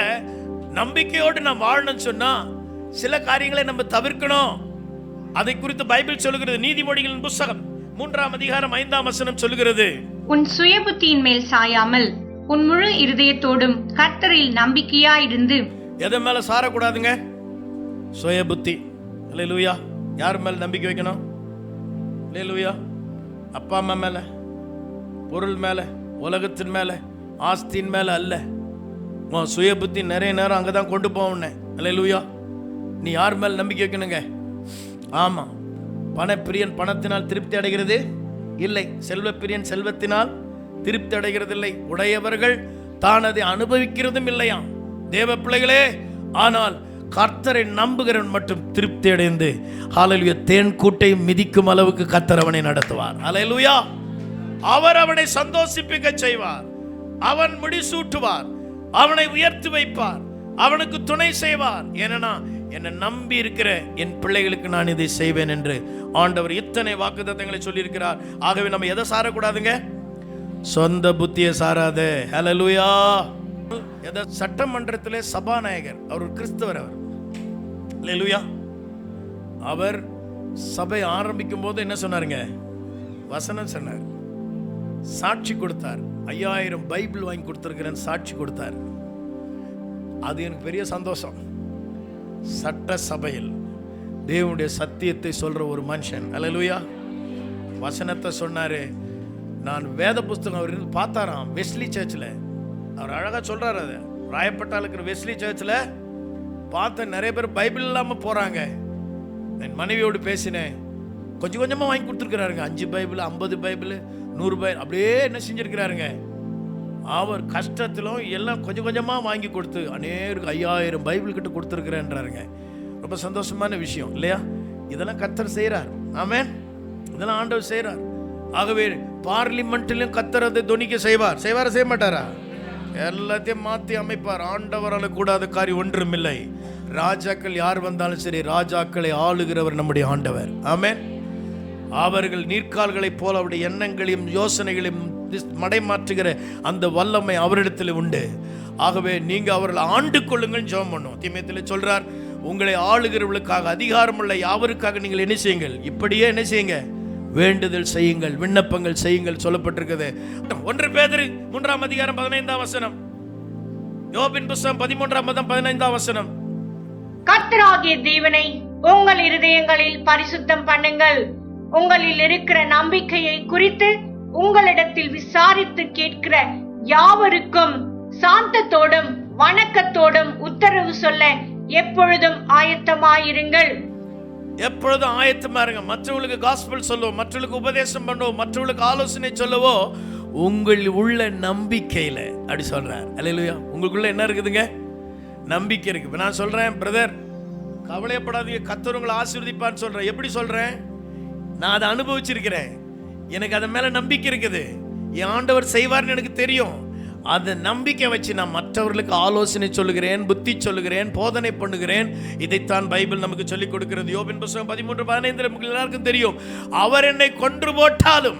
நம்பிக்கையோடு நாம் வாழணும்னு சொன்னா சில காரியங்களை நம்ம தவிர்க்கணும். அதை குறித்து பைபிள் சொல்லுகிறது. நீதிமொழிகளின் புத்தகம் 3ஆம் அதிகாரம் 5ஆம் வசனம் சொல்லுகிறது, உன் சுயபுத்தியின் மேல் சாயாமல் உன் முழு இருதயத்தோடும் கர்த்தரில் நம்பிக்கையாயிருந்து. எதை மேல சாரக்கூடாதுங்க? சுயபுத்தி. அல்லேலூயா. யார் மேல நம்பிக்கை வைக்கணும்? அல்லேலூயா. அப்பா அம்மா மேல, பொருள் மேல, உலகத்தின் மேல, ஆஸ்தியின் மேல அல்ல. உன் சுயபுத்தி நிறைய நேரம் அங்கதான் கொண்டு போவனே. அல்லேலூயா. நீ யார் மேல நம்பிக்கை வைக்கணுங்க? ஆமா, பணப்பிரியன் பணத்தினால் திருப்தி அடைகிறது இல்லை, செல்வப்பிரியன் செல்வத்தினால் திருப்தி அடைகிறது இல்லை, உடையவர்கள் தான் அதை அனுபவிக்கிறதும் இல்லையா. தேவ பிள்ளைகளே, ஆனால் கர்த்தரை நம்புகிறவன் மட்டும் திருப்தி அடைந்து ஹalleluya தேன் கூட்டை மிதிக்கும் அளவுக்கு கர்த்தர் அவனை நடத்துவார். ஹalleluya. அவர் அவனை சந்தோஷிப்பிக்க செய்வார், அவன் முடிசூட்டுவார், அவனை உயர்த்தி வைப்பார், அவனுக்கு துணை செய்வார். ஏன்னா என்னை நம்பி இருக்கிற என் பிள்ளைகளுக்கு நான் இதை செய்வேன் என்று ஆண்டவர் இத்தனை வாக்குத்தத்தங்களை சொல்லி இருக்கிறார். ஆகவே நம்ம எதை சாரக்கூடாதுங்க? சொந்த புத்தியை சாராத. ஹalleluya. சட்டமன்றத்திலே சபாநாயகர், அவர் ஒரு கிறிஸ்தவர். அவர் அல்லேலூயா. அவர் சபை ஆரம்பிக்கும் போது என்ன சொன்னாருங்க? வசனம் சொன்னார், சாட்சி கொடுத்தார். 5000 பைபிள் வாங்கி கொடுத்திருக்கிறேன் சாட்சி கொடுத்தார். அது எனக்கு பெரிய சந்தோஷம். சட்ட சபையில் தேவனுடைய சத்தியத்தை சொல்ற ஒரு மனுஷன். அல்லேலூயா. வசனத்தை சொன்னாரு. நான் வேத புஸ்தகம் அவர் இருந்து பார்த்தாராம் வெஸ்லி சர்ச்சில். அவர் அழகா சொல்றாரு. அது ராயப்பட்டால் இருக்கிற வெஸ்லி சர்ச்சில் பார்த்த நிறைய பேர் பைபிள் இல்லாமல் போறாங்க. என் மனைவியோடு பேசினேன். கொஞ்சம் கொஞ்சமா வாங்கி கொடுத்துருக்கிறாருங்க. 5 பைபிள், 50 பைபிள், 100 பைபிள், அப்படியே என்ன செஞ்சிருக்கிறாருங்க. அவர் கஷ்டத்திலும் எல்லாம் கொஞ்சம் கொஞ்சமா வாங்கி கொடுத்து அநேருக்கு 5000 பைபிள் கிட்ட கொடுத்துருக்கிறேன்றாருங்க. ரொம்ப சந்தோஷமான விஷயம் இல்லையா? இதெல்லாம் கர்த்தர் செய்கிறார். ஆமென். இதெல்லாம் ஆண்டவர் செய்கிறார். ஆகவே பார்லிமெண்ட்டிலும் கர்த்தர் அதை தொனிக்க செய்வார். செய்வாரா செய்ய மாட்டாரா? எல்லாத்தையும் மாற்றி அமைப்பார். ஆண்டவரால் கூடாத காரியம் ஒன்றுமில்லை. ராஜாக்கள் யார் வந்தாலும் சரி, ராஜாக்களை ஆளுகிறவர் நம்முடைய ஆண்டவர். ஆமென். அவர்கள் நீர்க்கால்களைப் போல அவருடைய எண்ணங்களையும் யோசனைகளையும் மடைமாற்றுகிற அந்த வல்லமை அவரிடத்தில் உண்டு. ஆகவே நீங்க அவர்களை ஆண்டு கொள்ளுங்கள் ஜெபம் பண்ணும். தீமோத்தேயுவில் சொல்றார், உங்களை ஆளுகிறவர்களுக்காக அதிகாரமுள்ள யாவருக்காக நீங்கள் என்ன செய்யுங்கள்? இப்படியே என்ன செய்யுங்க? வேண்டுதல் செய்யுங்கள், விண்ணப்பங்கள் செய்யுங்கள் சொல்லப்பட்டிருக்கிறது. 1 பேதுரு 3ஆம் அதிகாரம் 15ஆம் வசனம், யோபின் புத்தகம் 13ஆம் அதிகாரம் 15ஆம் வசனம், கர்த்தராகிய தேவனை உங்கள் இருதயங்களில் பரிசுத்தம் பண்ணுங்கள், உங்களில் இருக்கிற நம்பிக்கையை குறித்து உங்களிடத்தில் விசாரித்து கேட்கிற யாவருக்கும் சாந்தத்தோடும் வணக்கத்தோடும் உத்தரவு சொல்ல எப்பொழுதும் ஆயத்தமாயிருங்கள். எப்பொழுதும் ஆயத்தமா இருங்க. மற்றவர்களுக்கு காஸ்பல் சொல்லவோ, மற்றவர்களுக்கு உபதேசம் பண்ணவோ, மற்றவர்களுக்கு ஆலோசனை சொல்லவோ உங்கள் உள்ள நம்பிக்கையில அப்படி சொல்றார். அல்லேலூயா. உங்களுக்குள்ள என்ன இருக்குதுங்க? நம்பிக்கை இருக்கு. இப்ப நான் சொல்றேன், பிரதர் கவலைப்படாதீங்க, கர்த்தர் உங்களை ஆசீர்வதிப்பான்னு சொல்றேன். எப்படி சொல்றேன்? நான் அதை அனுபவிச்சிருக்கிறேன். எனக்கு அதன் மேல நம்பிக்கை இருக்குது. என் ஆண்டவர் செய்வார்னு எனக்கு தெரியும். அந்த நம்பிக்கை வச்சு நான் மற்றவர்களுக்கு ஆலோசனை சொல்லுகிறேன், புத்தி சொல்லுகிறேன், போதனை பண்ணுகிறேன். இதைத்தான் பைபிள் நமக்கு சொல்லிக் கொடுக்கிறது. யோபின் புத்தகம் 13:15 நமக்கு எல்லாருக்கும் தெரியும். அவர் என்னை கொன்று போட்டாலும்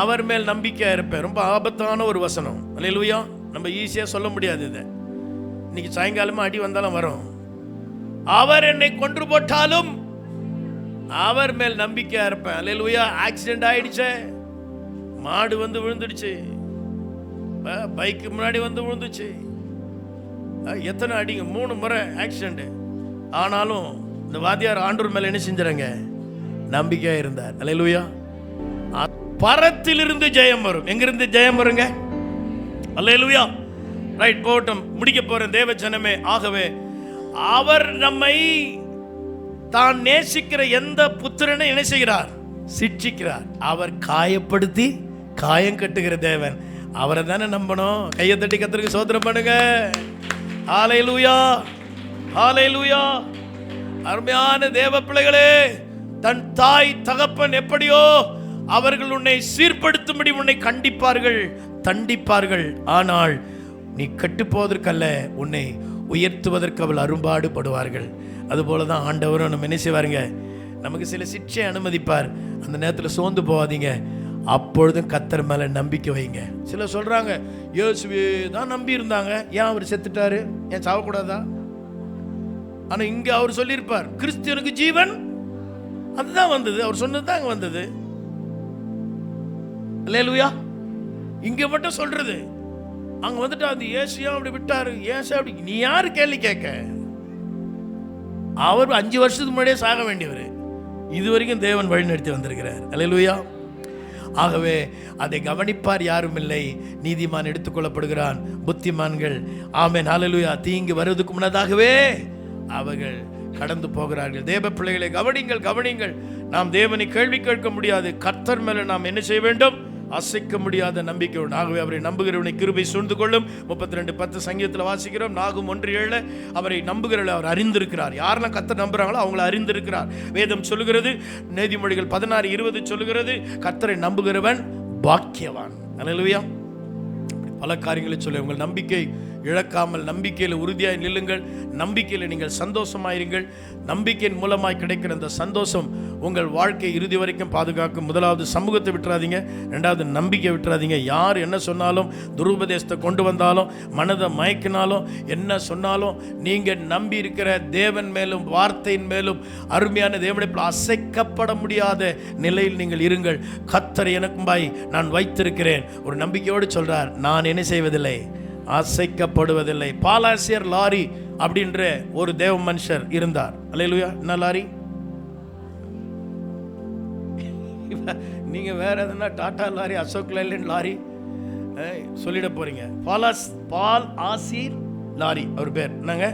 அவர் மேல் நம்பிக்கையா இருப்பேன். ரொம்ப ஆபத்தான ஒரு வசனம். அல்லேலூயா. நம்ம ஈஸியா சொல்ல முடியாது. இதை இன்னைக்கு சாயங்காலமா அடி வந்தாலும் வரும். அவர் என்னை கொன்று போட்டாலும் அவர் மேல் நம்பிக்கையா இருப்பேன். அல்லேலூயா. ஆக்சிடென்ட் ஆயிடுச்சு, மாடு வந்து விழுந்துடுச்சு, பைக்கு முன்னாடி வந்து விழுந்துச்சு, எத்தனை அடிங்க, 3 முறை ஆக்சிடென்ட். ஆனாலும் இந்த வாத்தியார் ஆண்டவர் மேல என்ன செஞ்சாங்க? நம்பிக்கையா இருந்தார். அல்லேலூயா. பரத்திலிருந்து ஜெயம் வரும். எங்கிருந்து ஜெயம் வருங்க? அல்லேலூயா. ரைட், போட்டும் முடிக்க போறேன் தேவ ஜனமே. ஆகவே அவர் நம்மை தான் நேசிக்கிற எந்த புத்திரனை என்ன செய்கிறார்? சிட்சிக்கிறார். அவர் காயப்படுத்தி காயம் கட்டுகிற தேவன். அவரை தானே நம்பணும். கையை தட்டி கர்த்தருக்கு ஸ்தோத்திரம் பண்ணுங்க. ஹல்லேலூயா, ஹல்லேலூயா. அருமையான தேவ பிள்ளைகளே, தன் தாய் தகப்பன் எப்படியோ அவர்கள் உன்னை சீர்படுத்தும்படி உன்னை கண்டிப்பார்கள், தண்டிப்பார்கள். ஆனால் நீ கெட்டு போவதற்கல்ல, உன்னை உயர்த்துவதற்கு அவள் அரும்பாடுபடுவார்கள். அதுபோலதான் ஆண்டவரும் நம்ம என்ன செய்வாருங்க, நமக்கு சில சிக்ஷை அனுமதிப்பார். அந்த நேரத்தில் சோர்ந்து போகாதீங்க, அப்பொழுதும் கர்த்தர் மேல நம்பிக்கை வைங்க. சிலர் சொல்றாங்க, இயேசுவே தான் நம்பி இருந்தாங்க, ஏன் அவர் செத்துட்டாரு, ஏன் சாவக்கூடாதா? ஆனா இங்க அவர் சொல்லியிருப்பார், கிறிஸ்துவனுக்கு ஜீவன் அதுதான் வந்தது, அவர் சொன்னதுதான் அங்க வந்தது. அல்லேலூயா. இங்க மட்டும் சொல்றது, அங்க வந்துட்டு அந்த இயேசுயா அப்படி விட்டாரு, ஏசு அப்படி, நீ யாரு கேள்வி கேட்க? அவர் 5 வருஷத்துக்கு முன்னாடியே சாக வேண்டியவர், இதுவரைக்கும் தேவன் வழி நடத்தி வந்திருக்கிறார். அல்லேலூயா. ஆகவே அதை கவனிப்பார் யாரும் இல்லை, நீதிமான் எடுத்துக்கொள்ளப்படுகிறான், புத்திமான்கள் ஆமென் ஹல்லேலூயா தீங்கு வருவதற்கு முன்னதாகவே அவர்கள் கடந்து போகிறார்கள். தேவ பிள்ளைகளை கவனிங்கள், கவனிங்கள். நாம் தேவனை கேள்வி கேட்க முடியாது, கர்த்தர் மேல நாம் என்ன செய்ய வேண்டும்? அசைக்க முடியாத நம்பிக்கை உண்டு. ஆகவே அவரை நம்புகிறவனை கிருபை சூழ்ந்து கொள்ளும். 32:10 சங்கீதத்தில் வாசிக்கிறோம். நாகும் 1:7 அவரை நம்புகிறவர்கள் அவர் அறிந்திருக்கிறார். யாரெல்லாம் கர்த்தர் நம்புறாங்களோ அவங்களை அறிந்திருக்கிறார். வேதம் சொல்லுகிறது, நீதிமொழிகள் 16:20 சொல்லுகிறது, கர்த்தரை நம்புகிறவன் பாக்கியவான். அல்லேலூயா. பல காரியங்களை சொல்லி உங்கள் நம்பிக்கை இழக்காமல் நம்பிக்கையில் உறுதியாய் நில்லுங்கள். நம்பிக்கையில் நீங்கள் சந்தோஷமாயிருங்கள். நம்பிக்கையின் மூலமாய் கிடைக்கிற அந்த சந்தோஷம் உங்கள் வாழ்க்கை இறுதி வரைக்கும் பாதுகாக்கும். முதலாவது சமூகத்தை விட்டுறாதீங்க, ரெண்டாவது நம்பிக்கை விட்டுறாதீங்க. யார் என்ன சொன்னாலும், துருபதேசத்தை கொண்டு வந்தாலும், மனதை மயக்கினாலும், என்ன சொன்னாலும், நீங்கள் நம்பி இருக்கிற தேவன் மேலும் வார்த்தையின் மேலும் அருமையான தேவனுடைய அசைக்கப்பட முடியாத நிலையில் நீங்கள் இருங்கள். கர்த்தர் எனக்கும்பாய் நான் வைத்திருக்கிறேன். ஒரு நம்பிக்கையோடு சொல்றார், நான் என்ன செய்வதில்லை, அசைக்கப்படுவதில்லை. பாலாசியர் லாரி அப்படின்ற ஒரு தேவ மனுஷர் இருந்தார். அல்லேலூயா. என்ன லாரி? நீங்க வேற எதுனா Tata lorry, Ashok Leyland lorry சொல்லிட போறீங்க. பால் ஆசிர் லாரி அவர் பேர் என்னங்க?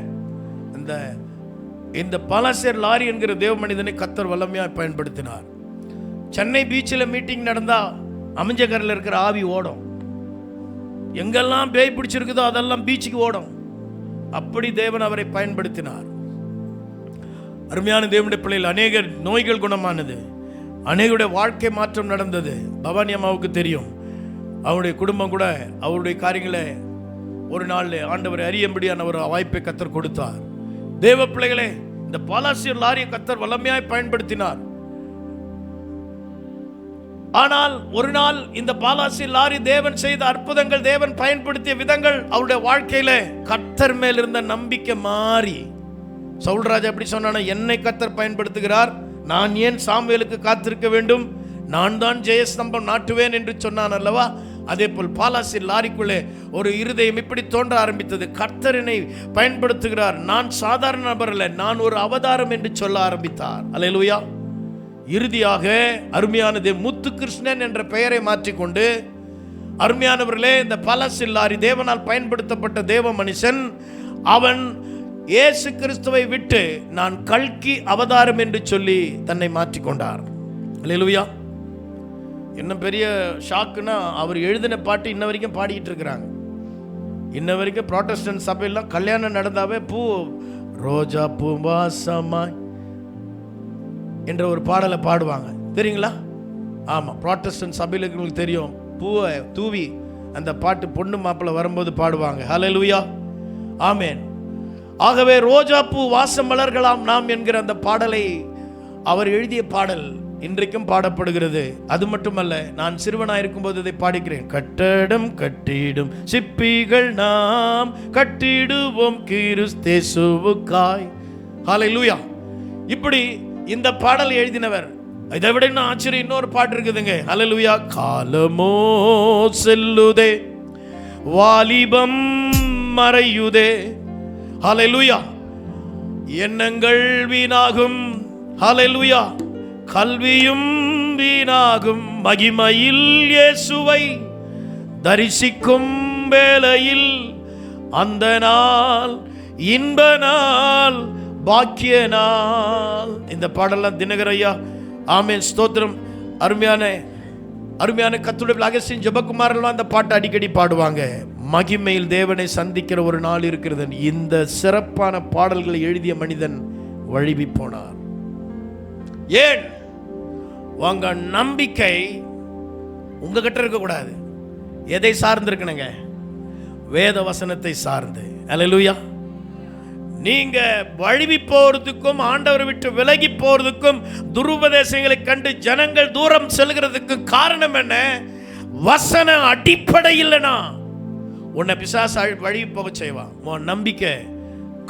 இந்த பாலாசியர் லாரி என்கிற தேவ மனிதனை கர்த்தர் வல்லமையாக பயன்படுத்தினார். சென்னை பீச்சில் மீட்டிங் நடந்தா அமைஞ்சகரில் இருக்கிற ஆவி ஓடும். எங்கெல்லாம் பேய் பிடிச்சிருக்குதோ அதெல்லாம் பீச்சுக்கு ஓடும். அப்படி தேவன் அவரை பயன்படுத்தினார். அருமையான தேவனுடைய பிள்ளைகள், அநேக நோய்கள் குணமானது, அநேகருடைய வாழ்க்கை மாற்றம் நடந்தது. பவானி அம்மாவுக்கு தெரியும், அவருடைய குடும்பம் கூட அவருடைய காரியங்களை ஒரு நாள் ஆண்டவர் அறியும்படியான ஒரு வாய்ப்பை கர்த்தர் கொடுத்தார். தேவ பிள்ளைகளே, இந்த பாலாசியர் லாரியை கர்த்தர் வல்லமையாய் பயன்படுத்தினார். ஆனால் ஒரு நாள் இந்த பாலாசியர் லாரி தேவன் செய்த அற்புதங்கள், தேவன் பயன்படுத்திய விதங்கள், அவருடைய வாழ்க்கையில கர்த்தர் மேல் இருந்த நம்பிக்கை மாறி, சவுல் ராஜா எப்படி சொன்னான, என்னை கர்த்தர் பயன்படுத்துகிறார், நான் ஏன் சாமுவேலுக்கு காத்திருக்க வேண்டும், நான் தான் ஜெயஸ்தம்பம் நாட்டுவேன் என்று சொன்னான் அல்லவா? அதே போல் பாலாசியர் லாரிக்குள்ளே ஒரு இருதயம் இப்படி தோன்ற ஆரம்பித்தது. கர்த்தர் என்னை பயன்படுத்துகிறார், நான் சாதாரண நபர் அல்ல, நான் ஒரு அவதாரம் என்று சொல்ல ஆரம்பித்தார். அல்லேலூயா. இறுதியாக அருமையானது முத்துகிருஷ்ணன் என்ற பெயரை மாற்றிக்கொண்டு, அருமையானவர்களே, இந்த பாலாசியர் லாரி தேவனால் பயன்படுத்தப்பட்ட தேவ மனுஷன், அவன் இயேசு கிறிஸ்துவை விட்டு நான் கல்கி அவதாரம் என்று சொல்லி தன்னை மாற்றிக்கொண்டார். அல்லேலூயா. என்ன பெரிய ஷாக்குன்னா, அவர் எழுதின பாட்டு இன்ன வரைக்கும் பாடிக்கிட்டு இருக்கிறாங்க. இன்ன வரைக்கும் புராட்டஸ்டன்ட் சபையெல்லாம் கல்யாணம் நடந்தாவே பூ ரோஜா பூ வாசமாய் என்ற ஒரு பாடலை பாடுவாங்க, தெரியுங்களா? ஆமாம், புராட்டஸ்டன்ட் சபையில் உங்களுக்கு தெரியும், பூவை தூவி அந்த பாட்டு பொண்ணு மாப்பிள்ளை வரும்போது பாடுவாங்க. ஹல்லேலூயா, ஆமென். ஆகவே ரோஜா பூ வாசம் மலர்களாம் நாம் என்கிற அந்த பாடலை அவர் எழுதிய பாடல் இன்றைக்கும் பாடப்படுகிறது. அது மட்டுமல்ல, நான் சிறுவனாயிருக்கும் போது இதை பாடிக்கிறேன். கட்டடம் கட்டிடும் சிப்பிகள் நாம் கட்டிடுவோம் கிறிஸ்தேசுவுக்காய். ஹல்லேலூயா. இப்படி இந்த பாடல் எழுதினவர். இதை விட இன்னும் ஆச்சரியம், இன்னொரு பாட்டு இருக்குதுங்க. ஹல்லேலூயா. காலமோ செல்லுதே, வாலிபம் மறையுதே. ஹல்லேலூயா. எண்ணங்கள் வீணாகும். ஹல்லேலூயா. கல்வியும் வீணாகும். மகிமையில் இயேசுவை தரிசிக்கும் வேளையில் அந்த நாள் இன்ப நாள், பாக்கிய நாள். இந்த பாடலாம் தினகர் ஐயா, ஆமென், ஸ்தோத்திரம். அருமையான கர்த்தருடைய அகஸ்டின் ஜெபக்குமாரெல்லாம் அந்த பாட்டை அடிக்கடி பாடுவாங்க. மகிமையில் தேவனை சந்திக்கிற ஒரு நாள் இருக்கிறது. இந்த சிறப்பான பாடல்களை எழுதிய மனிதன் வழுவி போனார். ஏன்? உங்க நம்பிக்கை உங்ககிட்ட இருக்கக்கூடாது. எதை சார்ந்து இருக்கணுங்க? வேத வசனத்தை சார்ந்து. அல்லேலூயா. நீங்க வழுவி போறதுக்கும் ஆண்டவரை விட்டு விலகி போறதுக்கும் துருபதேசங்களை கண்டு ஜனங்கள் தூரம் செல்கிறதுக்கு காரணம் என்ன? வசன அடிப்படை இல்லைனா உன்னை பிசாசு வழுவி போக செய்வான். உன் நம்பிக்கை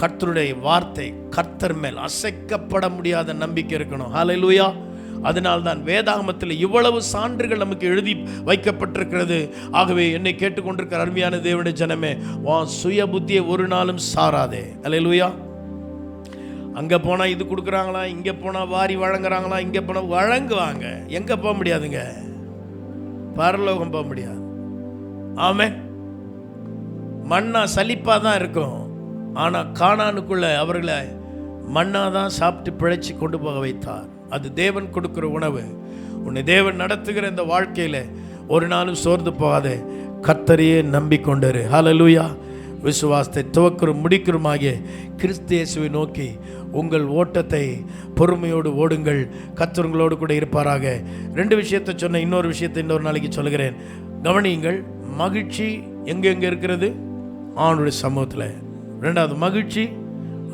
கர்த்தருடைய வார்த்தை, கர்த்தர் மேல் அசைக்கப்பட முடியாத நம்பிக்கை இருக்கணும். ஹல்லேலூயா. அதனால்தான் வேதாகமத்தில் இவ்வளவு சான்றுகள் நமக்கு எழுதி வைக்கப்பட்டிருக்கிறது. ஆகவே என்னை கேட்டுக்கொண்டிருக்கிற அருமையான தேவனுடைய ஜனமே, உன் சுய புத்தியை ஒரு நாளும் சாராதே. அல்லேலூயா. அங்கே போனால் இது கொடுக்குறாங்களா, இங்கே போனால் வாரி வழங்குறாங்களா, இங்கே போனால் வழங்குவாங்க. எங்கே போக முடியாதுங்க? பரலோகம் போக முடியாது. ஆமென். மன்னா சலிப்பாக தான் இருக்கும். ஆனால் கானானுக்குள்ள அவர்களை மன்னா தான் சாப்பிட்டு பிழைச்சி கொண்டு போக வைத்தார். அது தேவன் கொடுக்கிற உணவு. உன்னை தேவன் நடத்துகிற இந்த வாழ்க்கையில் ஒரு நாளும் சோர்ந்து போகாதே. கர்த்தரையே நம்பிக்கொண்டிரு. ஹல்லேலூயா. விசுவாசத்தை துவக்கிறோம் முடிக்கிறோமாகிய கிறிஸ்து இயேசுவை நோக்கி உங்கள் ஓட்டத்தை பொறுமையோடு ஓடுங்கள். கர்த்தர் உங்களோடு கூட இருப்பாராக. 2 விஷயத்தை சொன்ன, இன்னொரு விஷயத்தை இன்னொரு நாளைக்கு சொல்கிறேன். கவனியுங்கள். மகிழ்ச்சி எங்கெங்கே இருக்கிறது? அவனுடைய சமூகத்தில். 2வது மகிழ்ச்சி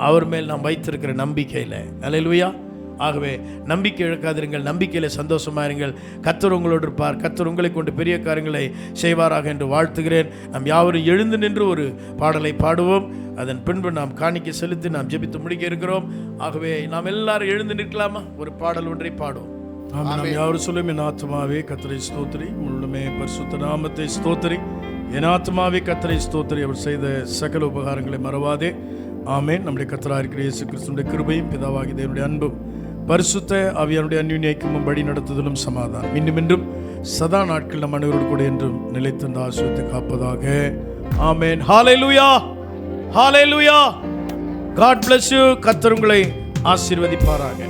அவர் மேல் நாம் வைத்திருக்கிற நம்பிக்கையில். அல்லேலூயா. ஆகவே நம்பிக்கை இழக்காதிருங்கள், நம்பிக்கையில் சந்தோஷமாயிருங்கள். கர்த்தர் உங்களோடு இருப்பார். கர்த்தர் உங்களை கொண்டு பெரிய காரியங்களை செய்வாராக என்று வாழ்த்துகிறேன். நாம் யாவரும் எழுந்து நின்று ஒரு பாடலை பாடுவோம். அதன் பின்பு நாம் காணிக்கை செலுத்தி நாம் ஜெபித்து முடிக்க இருக்கிறோம். ஆகவே நாம் எல்லாரும் எழுந்து நிற்கலாமா? ஒரு பாடல் ஒன்றை பாடுவோம். நாம் யாவரும் சொல்லும், என் ஆத்துமாவே கர்த்தரை ஸ்தோத்திரி, முழுமே பரிசுத்த நாமத்தை ஸ்தோத்திரி. என் ஆத்துமாவே கர்த்தரை ஸ்தோத்திரி, அவர் செய்த சகல உபகாரங்களை மறவாதே. ஆமென். நம்முடைய கர்த்தராகிய இருக்கிற இயேசு கிறிஸ்துவின் கிருபையும் பிதாவாகிய தேவனுடைய அன்பும் பரிசுத்த ஆவியானுடைய அன்யோன்யமும் வழி நடத்துதலும் சமாதானம் இன்னும் என்றும் சதா நாட்கள் நம் அனைவரோடு கூட என்றும் நிலைத்திருந்த ஆசீர்வதித்து காப்பதாக. ஆமென். ஹல்லேலூயா. ஹல்லேலூயா. God bless you. கர்த்தர் உங்களை ஆசீர்வதிப்பாராக.